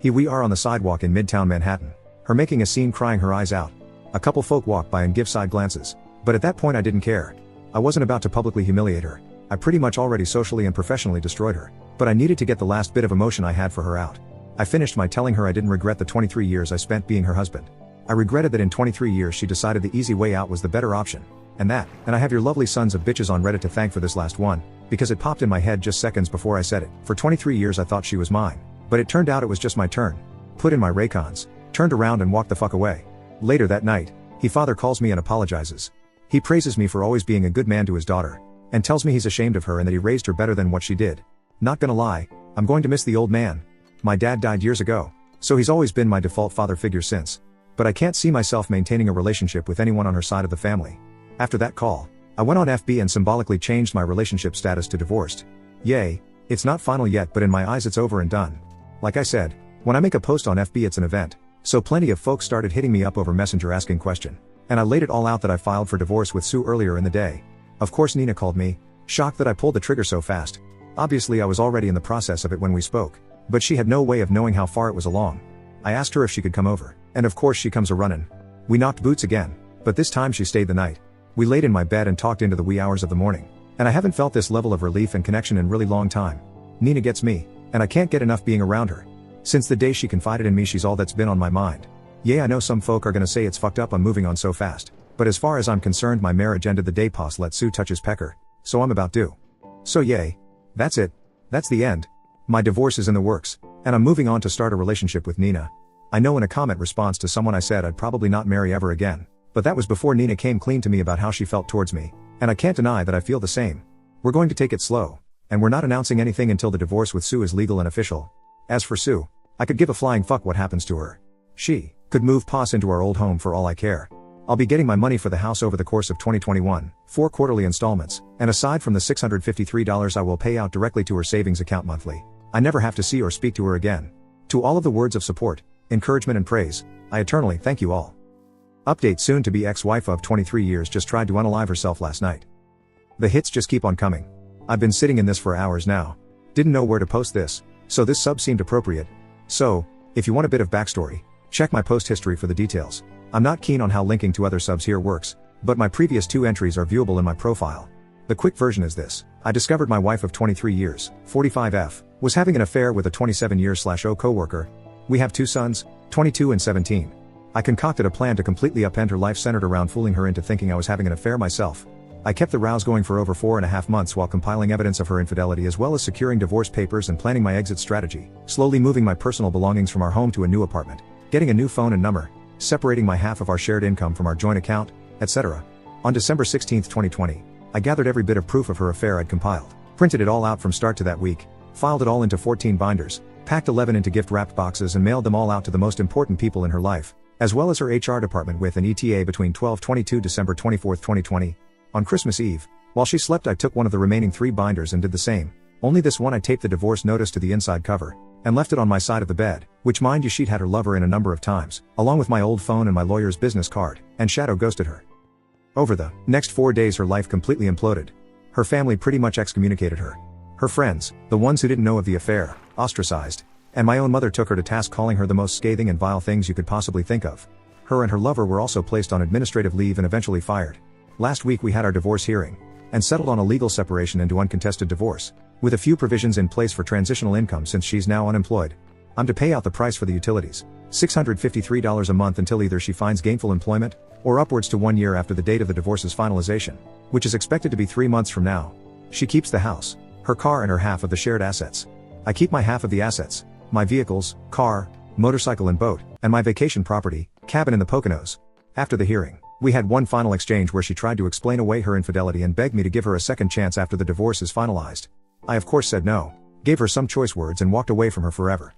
We are on the sidewalk in Midtown Manhattan, her making a scene crying her eyes out. A couple folk walk by and give side glances, but at that point I didn't care. I wasn't about to publicly humiliate her. I pretty much already socially and professionally destroyed her, but I needed to get the last bit of emotion I had for her out. I finished my telling her I didn't regret the 23 years I spent being her husband. I regretted that in 23 years she decided the easy way out was the better option. And I have your lovely sons of bitches on Reddit to thank for this last one, because it popped in my head just seconds before I said it. For 23 years I thought she was mine, but it turned out it was just my turn. Put in my Raycons, turned around and walked the fuck away. Later that night, father calls me and apologizes. He praises me for always being a good man to his daughter, and tells me he's ashamed of her and that he raised her better than what she did. Not gonna lie, I'm going to miss the old man. My dad died years ago, so he's always been my default father figure since. But I can't see myself maintaining a relationship with anyone on her side of the family. After that call, I went on FB and symbolically changed my relationship status to divorced. Yay, it's not final yet, but in my eyes it's over and done. Like I said, when I make a post on FB it's an event, so plenty of folks started hitting me up over Messenger asking question. And I laid it all out that I filed for divorce with Sue earlier in the day. Of course Nina called me, shocked that I pulled the trigger so fast. Obviously I was already in the process of it when we spoke, but she had no way of knowing how far it was along. I asked her if she could come over, and of course she comes a-runnin'. We knocked boots again, but this time she stayed the night. We laid in my bed and talked into the wee hours of the morning, and I haven't felt this level of relief and connection in really long time. Nina gets me, and I can't get enough being around her. Since the day she confided in me she's all that's been on my mind. Yeah, I know some folk are gonna say it's fucked up I'm moving on so fast, but as far as I'm concerned my marriage ended the day Poss let Sue touch his pecker, so I'm about due. So yay. That's it. That's the end. My divorce is in the works, and I'm moving on to start a relationship with Nina. I know in a comment response to someone I said I'd probably not marry ever again, But that was before Nina came clean to me about how she felt towards me, and I can't deny that I feel the same. We're going to take it slow, and we're not announcing anything until the divorce with Sue is legal and official. As for Sue, I could give a flying fuck what happens to her. She could move past into our old home for all I care. I'll be getting my money for the house over the course of 2021, 4 quarterly installments, and aside from the $653 I will pay out directly to her savings account monthly, I never have to see or speak to her again. To all of the words of support, encouragement and praise, I eternally thank you all. Update: soon to be ex-wife of 23 years just tried to unalive herself last night. The hits just keep on coming. I've been sitting in this for hours now. Didn't know where to post this, so this sub seemed appropriate. So, if you want a bit of backstory, check my post history for the details. I'm not keen on how linking to other subs here works, but my previous 2 entries are viewable in my profile. The quick version is this: I discovered my wife of 23 years, 45F, was having an affair with a 27-year/0 coworker. We have 2 sons, 22 and 17. I concocted a plan to completely upend her life centered around fooling her into thinking I was having an affair myself. I kept the rows going for over 4.5 months while compiling evidence of her infidelity as well as securing divorce papers and planning my exit strategy, slowly moving my personal belongings from our home to a new apartment, getting a new phone and number, separating my half of our shared income from our joint account, etc. On December 16, 2020, I gathered every bit of proof of her affair I'd compiled, printed it all out from start to that week, filed it all into 14 binders, packed 11 into gift-wrapped boxes and mailed them all out to the most important people in her life, as well as her HR department with an ETA between 12/22 December 24, 2020. On Christmas Eve, while she slept, I took one of the remaining 3 binders and did the same, only this one I taped the divorce notice to the inside cover, and left it on my side of the bed, which mind you she'd had her lover in a number of times, along with my old phone and my lawyer's business card, and shadow ghosted her. Over the next 4 days her life completely imploded. Her family pretty much excommunicated her. Her friends, the ones who didn't know of the affair, ostracized, and my own mother took her to task, calling her the most scathing and vile things you could possibly think of. Her and her lover were also placed on administrative leave and eventually fired. Last week we had our divorce hearing, and settled on a legal separation into uncontested divorce, with a few provisions in place for transitional income since she's now unemployed. I'm to pay out the price for the utilities, $653 a month until either she finds gainful employment, or upwards to 1 year after the date of the divorce's finalization, which is expected to be 3 months from now. She keeps the house, her car and her half of the shared assets. I keep my half of the assets, my vehicles, car, motorcycle and boat, and my vacation property, cabin in the Poconos. After the hearing, we had one final exchange where she tried to explain away her infidelity and begged me to give her a second chance after the divorce is finalized. I of course said no, gave her some choice words and walked away from her forever.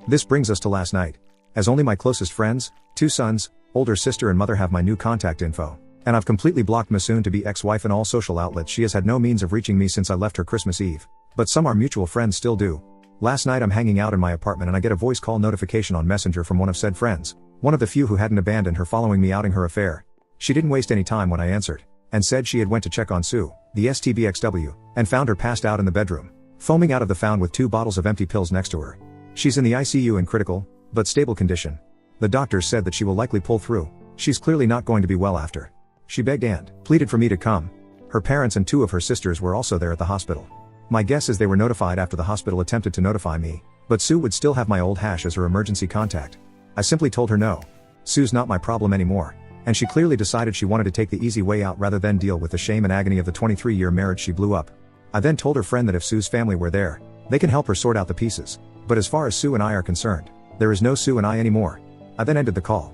This brings us to last night. As only my closest friends, 2 sons, older sister and mother have my new contact info, and I've completely blocked my soon-to-be ex-wife in all social outlets. She has had no means of reaching me since I left her Christmas Eve, but some our mutual friends still do. Last night I'm hanging out in my apartment and I get a voice call notification on Messenger from one of said friends, one of the few who hadn't abandoned her following me outing her affair. She didn't waste any time when I answered, and said she had went to check on Sue, the STBXW, and found her passed out in the bedroom, foaming out of the found with 2 bottles of empty pills next to her. She's in the ICU in critical, but stable condition. The doctors said that she will likely pull through. She's clearly not going to be well after. She begged and pleaded for me to come. Her parents and 2 of her sisters were also there at the hospital. My guess is they were notified after the hospital attempted to notify me, but Sue would still have my old hash as her emergency contact. I simply told her no. Sue's not my problem anymore, and she clearly decided she wanted to take the easy way out rather than deal with the shame and agony of the 23-year marriage she blew up. I then told her friend that if Sue's family were there, they can help her sort out the pieces, but as far as Sue and I are concerned, there is no Sue and I anymore. I then ended the call.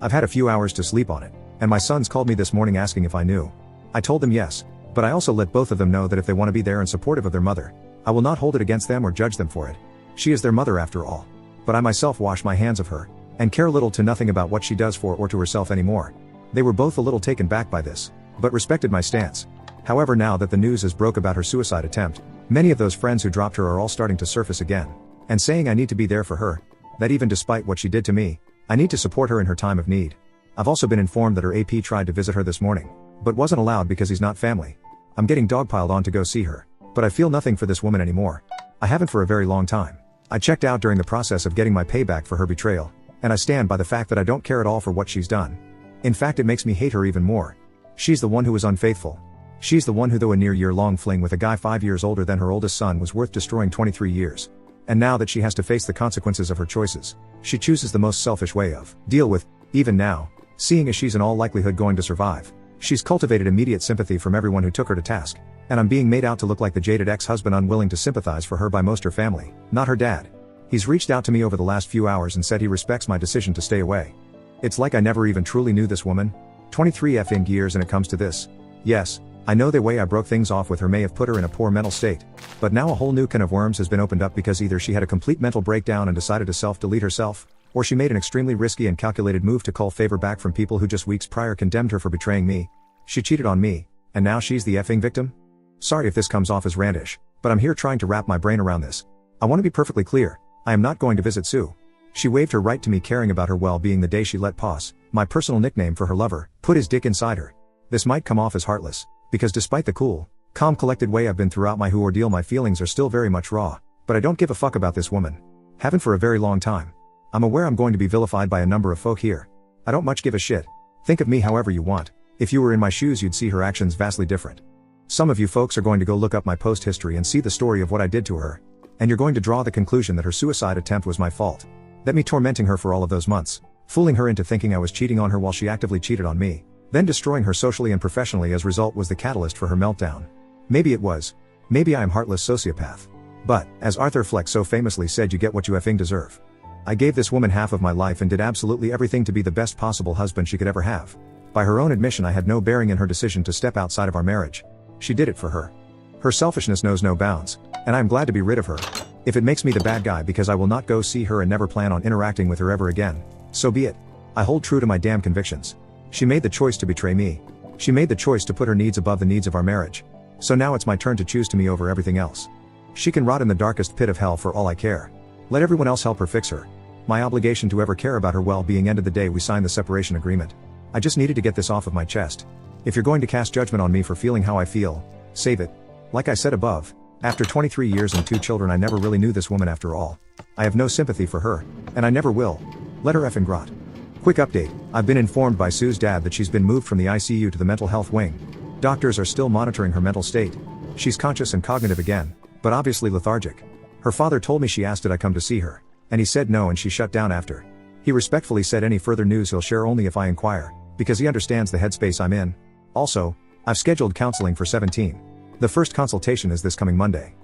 I've had a few hours to sleep on it, and my sons called me this morning asking if I knew. I told them yes, but I also let both of them know that if they want to be there and supportive of their mother, I will not hold it against them or judge them for it. She is their mother after all. But I myself wash my hands of her, and care little to nothing about what she does for or to herself anymore. They were both a little taken back by this, but respected my stance. However, now that the news is broke about her suicide attempt, many of those friends who dropped her are all starting to surface again, and saying I need to be there for her, that even despite what she did to me, I need to support her in her time of need. I've also been informed that her AP tried to visit her this morning, but wasn't allowed because he's not family. I'm getting dogpiled on to go see her, but I feel nothing for this woman anymore. I haven't for a very long time. I checked out during the process of getting my payback for her betrayal, and I stand by the fact that I don't care at all for what she's done. In fact, it makes me hate her even more. She's the one who was unfaithful. She's the one who, though a near year-long fling with a guy 5 years older than her oldest son was worth destroying 23 years. And now that she has to face the consequences of her choices, she chooses the most selfish way of deal with. Even now, seeing as she's in all likelihood going to survive, she's cultivated immediate sympathy from everyone who took her to task, and I'm being made out to look like the jaded ex-husband unwilling to sympathize for her by most her family, not her dad. He's reached out to me over the last few hours and said he respects my decision to stay away. It's like I never even truly knew this woman. 23 effing years and it comes to this. Yes, I know the way I broke things off with her may have put her in a poor mental state. But now a whole new can of worms has been opened up because either she had a complete mental breakdown and decided to self-delete herself, or she made an extremely risky and calculated move to call favor back from people who just weeks prior condemned her for betraying me. She cheated on me, and now she's the effing victim? Sorry if this comes off as randish, but I'm here trying to wrap my brain around this. I want to be perfectly clear, I am not going to visit Sue. She waived her right to me caring about her well-being the day she let Poss, my personal nickname for her lover, put his dick inside her. This might come off as heartless, because despite the cool, calm collected way I've been throughout my who ordeal, my feelings are still very much raw, but I don't give a fuck about this woman. Haven't for a very long time. I'm aware I'm going to be vilified by a number of folk here. I don't much give a shit. Think of me however you want. If you were in my shoes you'd see her actions vastly different. Some of you folks are going to go look up my post history and see the story of what I did to her. And you're going to draw the conclusion that her suicide attempt was my fault. That me tormenting her for all of those months, fooling her into thinking I was cheating on her while she actively cheated on me, then destroying her socially and professionally as a result was the catalyst for her meltdown. Maybe it was. Maybe I am heartless sociopath. But, as Arthur Fleck so famously said, you get what you effing deserve. I gave this woman half of my life and did absolutely everything to be the best possible husband she could ever have. By her own admission, I had no bearing in her decision to step outside of our marriage. She did it for her. Her selfishness knows no bounds, and I am glad to be rid of her. If it makes me the bad guy because I will not go see her and never plan on interacting with her ever again, so be it. I hold true to my damn convictions. She made the choice to betray me. She made the choice to put her needs above the needs of our marriage. So now it's my turn to choose to me over everything else. She can rot in the darkest pit of hell for all I care. Let everyone else help her fix her. My obligation to ever care about her well-being ended the day we signed the separation agreement. I just needed to get this off of my chest. If you're going to cast judgment on me for feeling how I feel, save it. Like I said above, after 23 years and 2 children, I never really knew this woman after all. I have no sympathy for her, and I never will. Let her effing rot. Quick update, I've been informed by Sue's dad that she's been moved from the ICU to the mental health wing. Doctors are still monitoring her mental state. She's conscious and cognitive again, but obviously lethargic. Her father told me she asked did I come to see her, and he said no and she shut down after. He respectfully said any further news he'll share only if I inquire, because he understands the headspace I'm in. Also, I've scheduled counseling for 17. The first consultation is this coming Monday.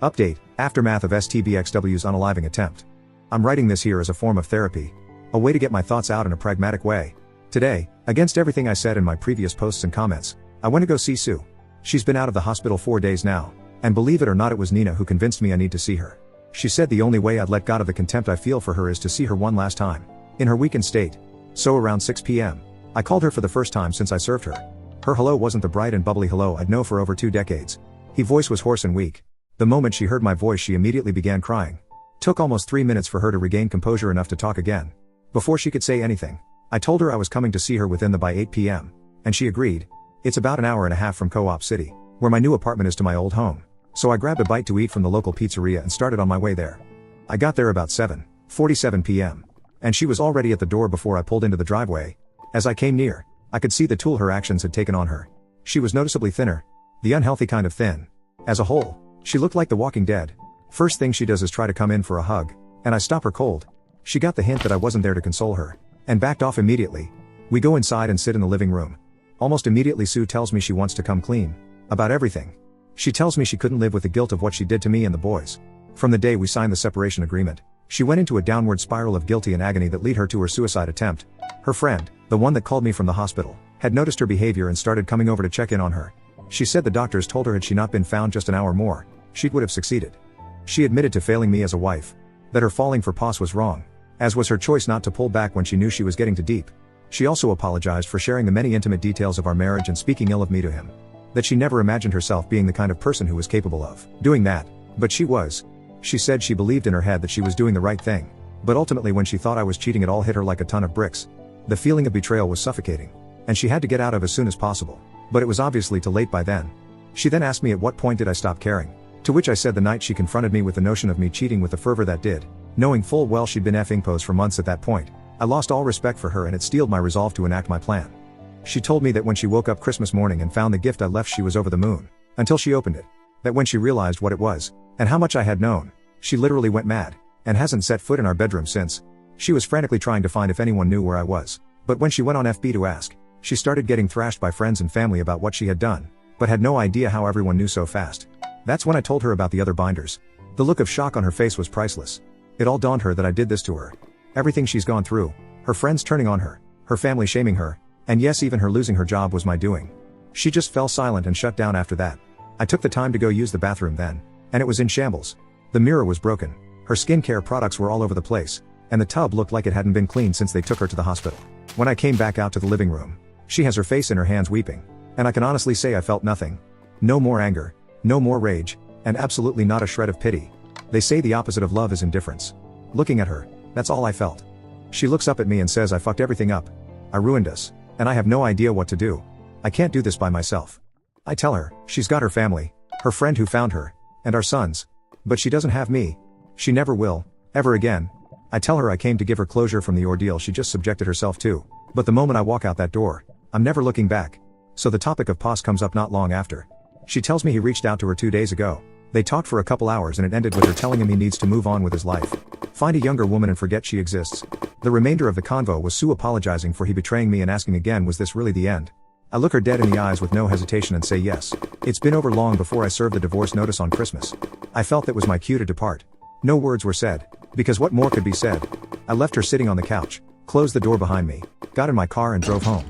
Update, aftermath of STBXW's unaliving attempt. I'm writing this here as a form of therapy. A way to get my thoughts out in a pragmatic way. Today, against everything I said in my previous posts and comments, I went to go see Sue. She's been out of the hospital 4 days now, and believe it or not it was Nina who convinced me I need to see her. She said the only way I'd let go of the contempt I feel for her is to see her one last time, in her weakened state. So around 6 p.m., I called her for the first time since I served her. Her hello wasn't the bright and bubbly hello I'd known for over 2 decades. Her voice was hoarse and weak. The moment she heard my voice she immediately began crying. Took almost 3 minutes for her to regain composure enough to talk again. Before she could say anything, I told her I was coming to see her within by 8 p.m., and she agreed. It's about an hour and a half from Co-op City, where my new apartment is, to my old home. So I grabbed a bite to eat from the local pizzeria and started on my way there. I got there about 7:47 p.m., and she was already at the door before I pulled into the driveway. As I came near, I could see the toll her actions had taken on her. She was noticeably thinner. The unhealthy kind of thin. As a whole, she looked like the Walking Dead. First thing she does is try to come in for a hug, and I stop her cold. She got the hint that I wasn't there to console her, and backed off immediately. We go inside and sit in the living room. Almost immediately Sue tells me she wants to come clean. About everything. She tells me she couldn't live with the guilt of what she did to me and the boys. From the day we signed the separation agreement, she went into a downward spiral of guilty and agony that led her to her suicide attempt. Her friend, the one that called me from the hospital, had noticed her behavior and started coming over to check in on her. She said the doctors told her had she not been found just an hour more, she would have succeeded. She admitted to failing me as a wife. That her falling for Poss was wrong, as was her choice not to pull back when she knew she was getting too deep. She also apologized for sharing the many intimate details of our marriage and speaking ill of me to him. That she never imagined herself being the kind of person who was capable of doing that, but she was. She said she believed in her head that she was doing the right thing, but ultimately when she thought I was cheating it all hit her like a ton of bricks. The feeling of betrayal was suffocating, and she had to get out of as soon as possible, but it was obviously too late by then. She then asked me at what point did I stop caring, to which I said the night she confronted me with the notion of me cheating with the fervor that did, knowing full well she'd been effing posed for months at that point. I lost all respect for her and it steeled my resolve to enact my plan. She told me that when she woke up Christmas morning and found the gift I left she was over the moon, until she opened it. That when she realized what it was, and how much I had known, she literally went mad, and hasn't set foot in our bedroom since. She was frantically trying to find if anyone knew where I was, but when she went on FB to ask, she started getting thrashed by friends and family about what she had done, but had no idea how everyone knew so fast. That's when I told her about the other binders. The look of shock on her face was priceless. It all dawned her that I did this to her. Everything she's gone through, Her friends turning on her, her family shaming her, and yes, even her losing her job was my doing. She just fell silent and shut down after that. I took the time to go use the bathroom then, and it was in shambles. The mirror was broken, her skincare products were all over the place, and the tub looked like it hadn't been cleaned since they took her to the hospital. When I came back out to the living room, she has her face in her hands weeping, and I can honestly say I felt nothing. No more anger, no more rage, and absolutely not a shred of pity. They say the opposite of love is indifference. Looking at her, that's all I felt. She looks up at me and says I fucked everything up. I ruined us, and I have no idea what to do. I can't do this by myself. I tell her, she's got her family, her friend who found her, and our sons. But she doesn't have me. She never will, ever again. I tell her I came to give her closure from the ordeal she just subjected herself to. But the moment I walk out that door, I'm never looking back. So the topic of pos comes up not long after. She tells me he reached out to her 2 days ago. They talked for a couple hours and it ended with her telling him he needs to move on with his life. Find a younger woman and forget she exists. The remainder of the convo was Sue apologizing for he betraying me and asking again, was this really the end? I look her dead in the eyes with no hesitation and say yes. It's been over long before I served the divorce notice on Christmas. I felt that was my cue to depart. No words were said, because what more could be said? I left her sitting on the couch, closed the door behind me, got in my car and drove home.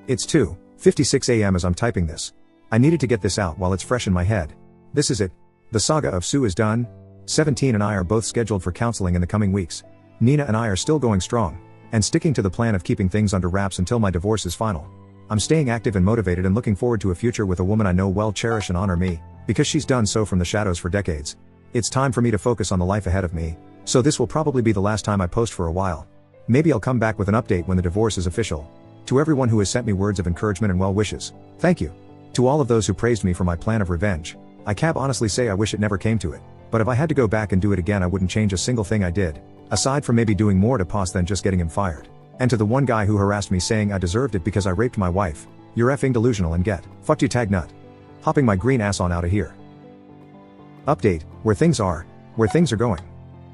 It's 2:56 a.m. as I'm typing this. I needed to get this out while it's fresh in my head. This is it. The saga of Sue is done. 17 and I are both scheduled for counseling in the coming weeks. Nina and I are still going strong, and sticking to the plan of keeping things under wraps until my divorce is final. I'm staying active and motivated and looking forward to a future with a woman I know will cherish and honor me, because she's done so from the shadows for decades. It's time for me to focus on the life ahead of me, so this will probably be the last time I post for a while. Maybe I'll come back with an update when the divorce is official. To everyone who has sent me words of encouragement and well wishes, thank you. To all of those who praised me for my plan of revenge, I can honestly say I wish it never came to it, but if I had to go back and do it again I wouldn't change a single thing I did, aside from maybe doing more to Pos than just getting him fired. And to the one guy who harassed me saying I deserved it because I raped my wife, you're effing delusional and get fucked you tag nut. Hopping my green ass on out of here. Update, where things are going.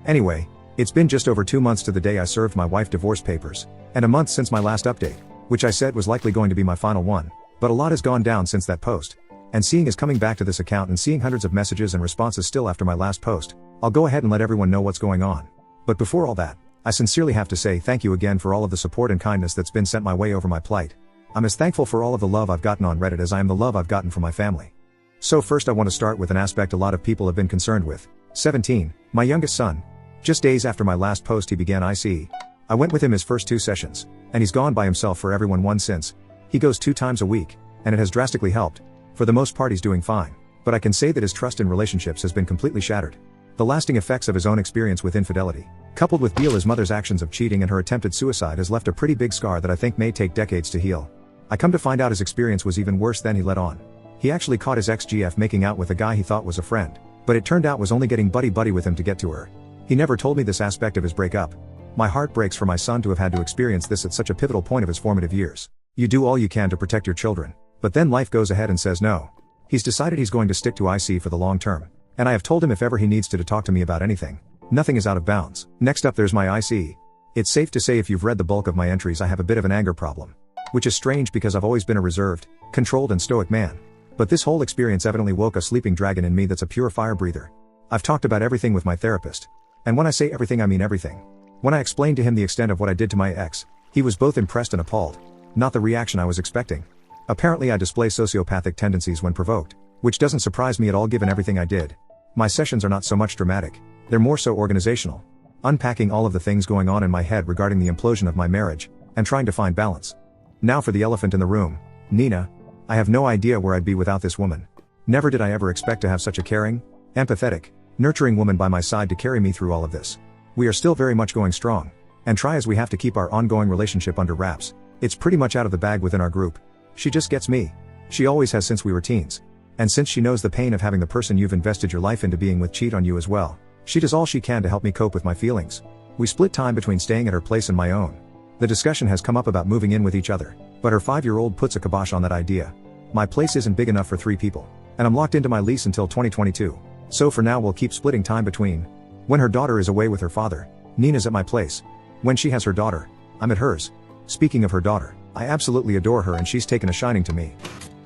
Anyway, it's been just over 2 months to the day I served my wife divorce papers, and a month since my last update, which I said was likely going to be my final one, but a lot has gone down since that post. And seeing is coming back to this account and seeing hundreds of messages and responses still after my last post, I'll go ahead and let everyone know what's going on. But before all that, I sincerely have to say thank you again for all of the support and kindness that's been sent my way over my plight. I'm as thankful for all of the love I've gotten on Reddit as I am the love I've gotten from my family. So first I want to start with an aspect a lot of people have been concerned with. 17, my youngest son. Just days after my last post he began ICE. I went with him his first 2 sessions, and he's gone by himself for everyone one since. He goes 2 times a week, and it has drastically helped. For the most part he's doing fine, but I can say that his trust in relationships has been completely shattered. The lasting effects of his own experience with infidelity, coupled with his mother's actions of cheating and her attempted suicide, has left a pretty big scar that I think may take decades to heal. I come to find out his experience was even worse than he let on. He actually caught his ex-GF making out with a guy he thought was a friend, but it turned out was only getting buddy-buddy with him to get to her. He never told me this aspect of his breakup. My heart breaks for my son to have had to experience this at such a pivotal point of his formative years. You do all you can to protect your children, but then life goes ahead and says no. He's decided he's going to stick to IC for the long term, and I have told him if ever he needs to talk to me about anything, nothing is out of bounds. Next up there's my IC. It's safe to say if you've read the bulk of my entries I have a bit of an anger problem. Which is strange because I've always been a reserved, controlled and stoic man. But this whole experience evidently woke a sleeping dragon in me that's a pure fire breather. I've talked about everything with my therapist. And when I say everything I mean everything. When I explained to him the extent of what I did to my ex, he was both impressed and appalled. Not the reaction I was expecting. Apparently I display sociopathic tendencies when provoked, which doesn't surprise me at all given everything I did. My sessions are not so much dramatic, they're more so organizational. Unpacking all of the things going on in my head regarding the implosion of my marriage, and trying to find balance. Now for the elephant in the room, Nina. I have no idea where I'd be without this woman. Never did I ever expect to have such a caring, empathetic, nurturing woman by my side to carry me through all of this. We are still very much going strong, and try as we have to keep our ongoing relationship under wraps. It's pretty much out of the bag within our group. She just gets me. She always has since we were teens. And since she knows the pain of having the person you've invested your life into being with cheat on you as well, she does all she can to help me cope with my feelings. We split time between staying at her place and my own. The discussion has come up about moving in with each other, but her 5-year-old puts a kibosh on that idea. My place isn't big enough for 3 people, and I'm locked into my lease until 2022. So for now we'll keep splitting time between. When her daughter is away with her father, Nina's at my place. When she has her daughter, I'm at hers. Speaking of her daughter, I absolutely adore her and she's taken a shining to me.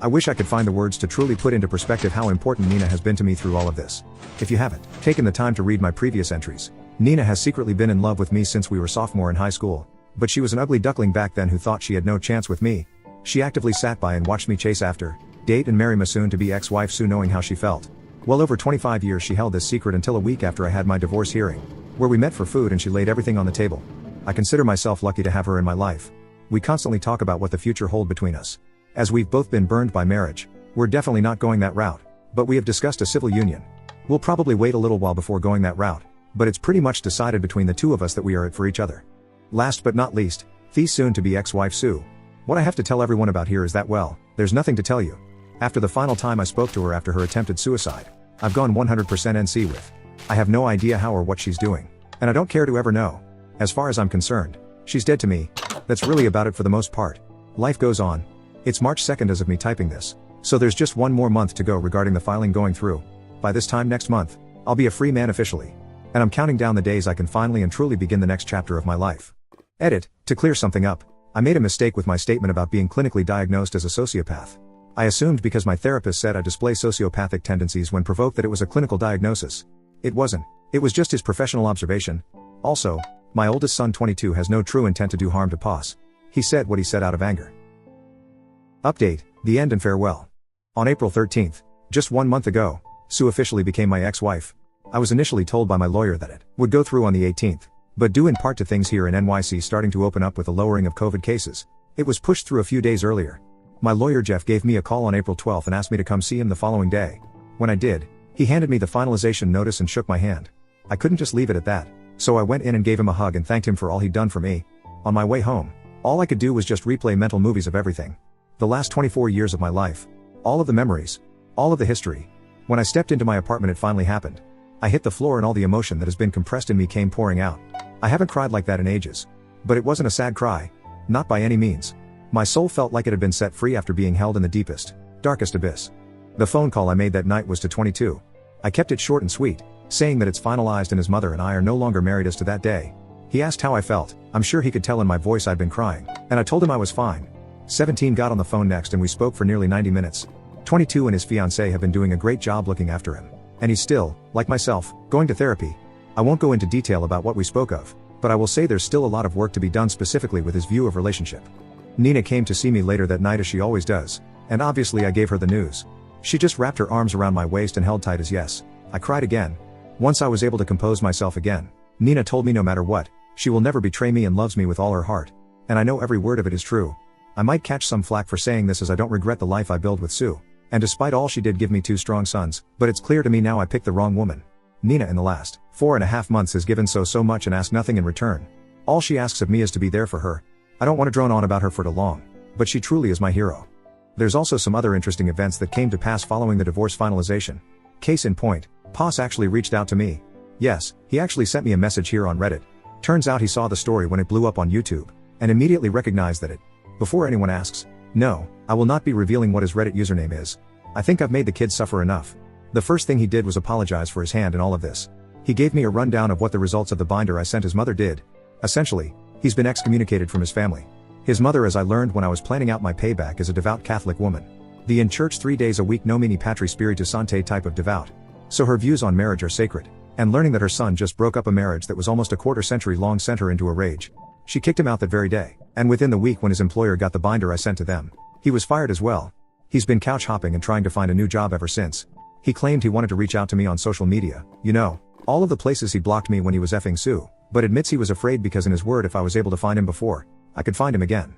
I wish I could find the words to truly put into perspective how important Nina has been to me through all of this. If you haven't taken the time to read my previous entries, Nina has secretly been in love with me since we were sophomore in high school. But she was an ugly duckling back then who thought she had no chance with me. She actively sat by and watched me chase after, date and marry my soon-to-be ex-wife Sue, knowing how she felt. Well over 25 years she held this secret until a week after I had my divorce hearing, where we met for food and she laid everything on the table. I consider myself lucky to have her in my life. We constantly talk about what the future holds between us. As we've both been burned by marriage, we're definitely not going that route, but we have discussed a civil union. We'll probably wait a little while before going that route, but it's pretty much decided between the two of us that we are it for each other. Last but not least, the soon-to-be ex-wife Sue. What I have to tell everyone about here is that, well, there's nothing to tell you. After the final time I spoke to her after her attempted suicide, I've gone 100% NC with. I have no idea how or what she's doing, and I don't care to ever know. As far as I'm concerned, she's dead to me. That's really about it for the most part. Life goes on. It's March 2nd as of me typing this, so there's just one more month to go regarding the filing going through. By this time next month, I'll be a free man officially. And I'm counting down the days I can finally and truly begin the next chapter of my life. Edit, to clear something up, I made a mistake with my statement about being clinically diagnosed as a sociopath. I assumed because my therapist said I display sociopathic tendencies when provoked that it was a clinical diagnosis. It wasn't. It was just his professional observation. Also, my oldest son 22 has no true intent to do harm to Pos. He said what he said out of anger. Update, the end and farewell. On April 13th, just 1 month ago, Sue officially became my ex-wife. I was initially told by my lawyer that it would go through on the 18th, but due in part to things here in NYC starting to open up with the lowering of COVID cases, it was pushed through a few days earlier. My lawyer Jeff gave me a call on April 12th and asked me to come see him the following day. When I did, he handed me the finalization notice and shook my hand. I couldn't just leave it at that, so I went in and gave him a hug and thanked him for all he'd done for me. On my way home, all I could do was just replay mental movies of everything. The last 24 years of my life. All of the memories. All of the history. When I stepped into my apartment it finally happened. I hit the floor and all the emotion that has been compressed in me came pouring out. I haven't cried like that in ages. But it wasn't a sad cry. Not by any means. My soul felt like it had been set free after being held in the deepest, darkest abyss. The phone call I made that night was to 22. I kept it short and sweet, saying that it's finalized and his mother and I are no longer married as to that day. He asked how I felt. I'm sure he could tell in my voice I'd been crying, and I told him I was fine. 17 got on the phone next and we spoke for nearly 90 minutes. 22 and his fiancée have been doing a great job looking after him. And he's still, like myself, going to therapy. I won't go into detail about what we spoke of, but I will say there's still a lot of work to be done specifically with his view of relationship. Nina came to see me later that night as she always does, and obviously I gave her the news. She just wrapped her arms around my waist and held tight as yes. I cried again. Once I was able to compose myself again, Nina told me no matter what, she will never betray me and loves me with all her heart. And I know every word of it is true. I might catch some flack for saying this as I don't regret the life I built with Sue. And despite all she did give me 2 strong sons, but it's clear to me now I picked the wrong woman. Nina in the last 4.5 months has given so much and asked nothing in return. All she asks of me is to be there for her. I don't want to drone on about her for too long, but she truly is my hero. There's also some other interesting events that came to pass following the divorce finalization. Case in point, Pos actually reached out to me. Yes, he actually sent me a message here on Reddit. Turns out he saw the story when it blew up on YouTube, and immediately recognized that it. Before anyone asks, no, I will not be revealing what his Reddit username is. I think I've made the kids suffer enough. The first thing he did was apologize for his hand in all of this. He gave me a rundown of what the results of the binder I sent his mother did. Essentially, he's been excommunicated from his family. His mother, as I learned when I was planning out my payback, is a devout Catholic woman. The in church 3 days a week nomini patri spiritus sancti type of devout. So her views on marriage are sacred. And learning that her son just broke up a marriage that was almost a quarter-century long sent her into a rage. She kicked him out that very day, and within the week when his employer got the binder I sent to them, he was fired as well. He's been couch hopping and trying to find a new job ever since. He claimed he wanted to reach out to me on social media, all of the places he blocked me when he was effing Sue, but admits he was afraid because in his word if I was able to find him before, I could find him again.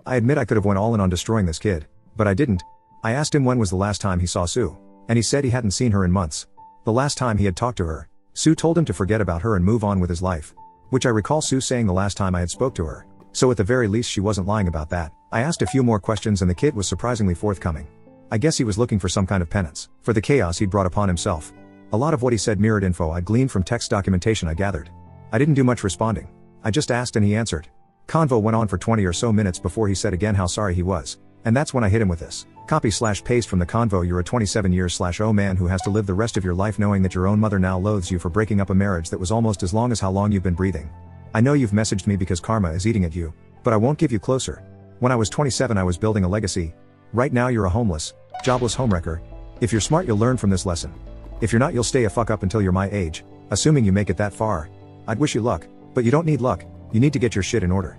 I admit I could have went all in on destroying this kid, but I didn't. I asked him when was the last time he saw Sue, and he said he hadn't seen her in months. The last time he had talked to her, Sue told him to forget about her and move on with his life. Which I recall Sue saying the last time I had spoke to her, so at the very least she wasn't lying about that. I asked a few more questions and the kid was surprisingly forthcoming. I guess he was looking for some kind of penance for the chaos he'd brought upon himself. A lot of what he said mirrored info I'd gleaned from text documentation I gathered. I didn't do much responding. I just asked and he answered. Convo went on for 20 or so minutes before he said again how sorry he was. And that's when I hit him with this. Copy/paste from the convo. You're a 27 years / man who has to live the rest of your life knowing that your own mother now loathes you for breaking up a marriage that was almost as long as how long you've been breathing. I know you've messaged me because karma is eating at you, but I won't give you closer. When I was 27 I was building a legacy. Right now you're a homeless, jobless homewrecker. If you're smart you'll learn from this lesson. If you're not you'll stay a fuck up until you're my age, assuming you make it that far. I'd wish you luck, but you don't need luck, You need to get your shit in order.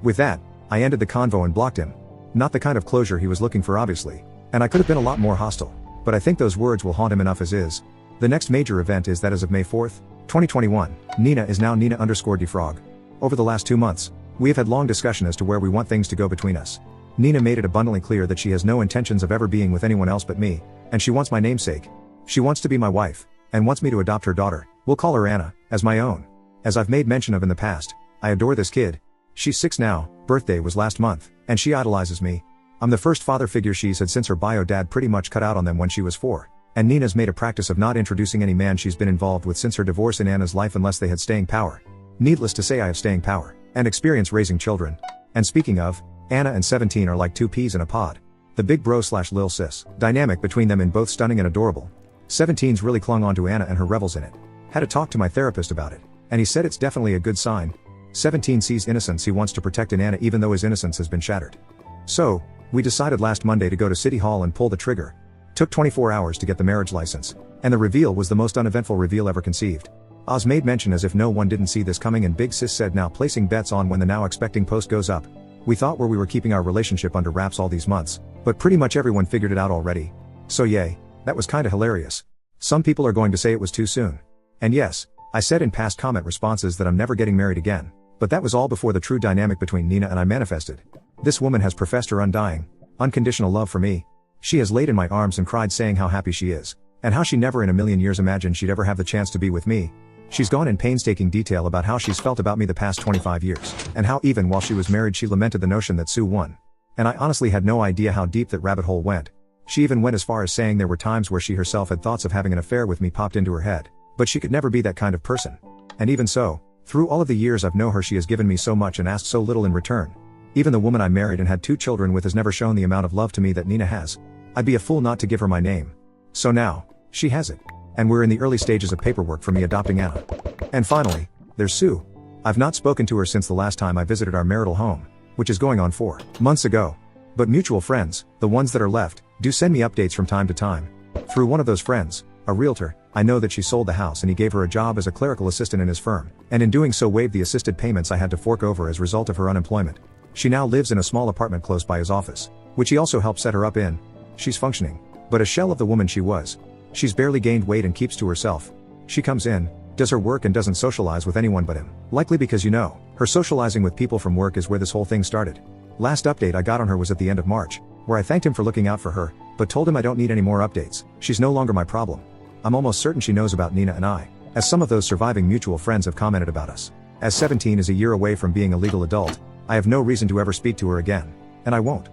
With that, I ended the convo and blocked him. Not the kind of closure he was looking for obviously. And I could have been a lot more hostile. But I think those words will haunt him enough as is. The next major event is that as of May 4th, 2021, Nina is now Nina_defrog. Over the last 2 months, we have had long discussion as to where we want things to go between us. Nina made it abundantly clear that she has no intentions of ever being with anyone else but me, and she wants my namesake. She wants to be my wife, and wants me to adopt her daughter, we'll call her Anna, as my own. As I've made mention of in the past, I adore this kid. She's 6 now, birthday was last month, and she idolizes me. I'm the first father figure she's had since her bio dad pretty much cut out on them when she was 4. And Nina's made a practice of not introducing any man she's been involved with since her divorce in Anna's life unless they had staying power. Needless to say I have staying power, and experience raising children. And speaking of, Anna and 17 are like 2 peas in a pod. The big bro/lil sis dynamic between them in both stunning and adorable. 17's really clung on to Anna and her revels in it. Had to talk to my therapist about it, and he said it's definitely a good sign. 17 sees innocence he wants to protect in Anna even though his innocence has been shattered. So, we decided last Monday to go to City Hall and pull the trigger. Took 24 hours to get the marriage license, and the reveal was the most uneventful reveal ever conceived. Oz made mention as if no one didn't see this coming, and Big Sis said now placing bets on when the now expecting post goes up. We thought we were keeping our relationship under wraps all these months, but pretty much everyone figured it out already. So yay, that was kinda hilarious. Some people are going to say it was too soon. And yes, I said in past comment responses that I'm never getting married again, but that was all before the true dynamic between Nina and I manifested. This woman has professed her undying, unconditional love for me. She has laid in my arms and cried saying how happy she is, and how she never in a million years imagined she'd ever have the chance to be with me. She's gone in painstaking detail about how she's felt about me the past 25 years, and how even while she was married she lamented the notion that Sue won. And I honestly had no idea how deep that rabbit hole went. She even went as far as saying there were times where she herself had thoughts of having an affair with me popped into her head, but she could never be that kind of person. And even so, through all of the years I've known her she has given me so much and asked so little in return. Even the woman I married and had 2 children with has never shown the amount of love to me that Nina has. I'd be a fool not to give her my name. So now, she has it. And we're in the early stages of paperwork for me adopting Anna. And finally, there's Sue. I've not spoken to her since the last time I visited our marital home, which is going on 4 months ago. But mutual friends, the ones that are left, do send me updates from time to time. Through one of those friends, a realtor, I know that she sold the house and he gave her a job as a clerical assistant in his firm, and in doing so waived the assisted payments I had to fork over as a result of her unemployment. She now lives in a small apartment close by his office, which he also helped set her up in. She's functioning, but a shell of the woman she was. She's barely gained weight and keeps to herself. She comes in, does her work and doesn't socialize with anyone but him. Likely because her socializing with people from work is where this whole thing started. Last update I got on her was at the end of March, where I thanked him for looking out for her, but told him I don't need any more updates. She's no longer my problem. I'm almost certain she knows about Nina and I, as some of those surviving mutual friends have commented about us. As 17 is a year away from being a legal adult, I have no reason to ever speak to her again. And I won't.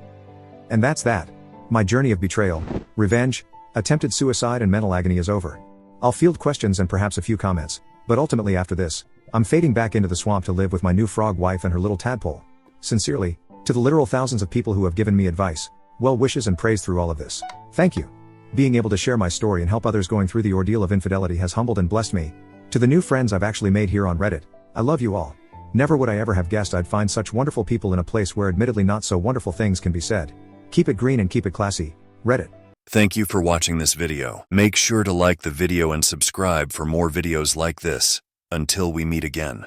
And that's that. My journey of betrayal, revenge, attempted suicide and mental agony is over. I'll field questions and perhaps a few comments, but ultimately after this, I'm fading back into the swamp to live with my new frog wife and her little tadpole. Sincerely, to the literal thousands of people who have given me advice, well wishes and praise through all of this. Thank you. Being able to share my story and help others going through the ordeal of infidelity has humbled and blessed me. To the new friends I've actually made here on Reddit, I love you all. Never would I ever have guessed I'd find such wonderful people in a place where admittedly not so wonderful things can be said. Keep it green and keep it classy, Reddit. Thank you for watching this video. Make sure to like the video and subscribe for more videos like this. Until we meet again.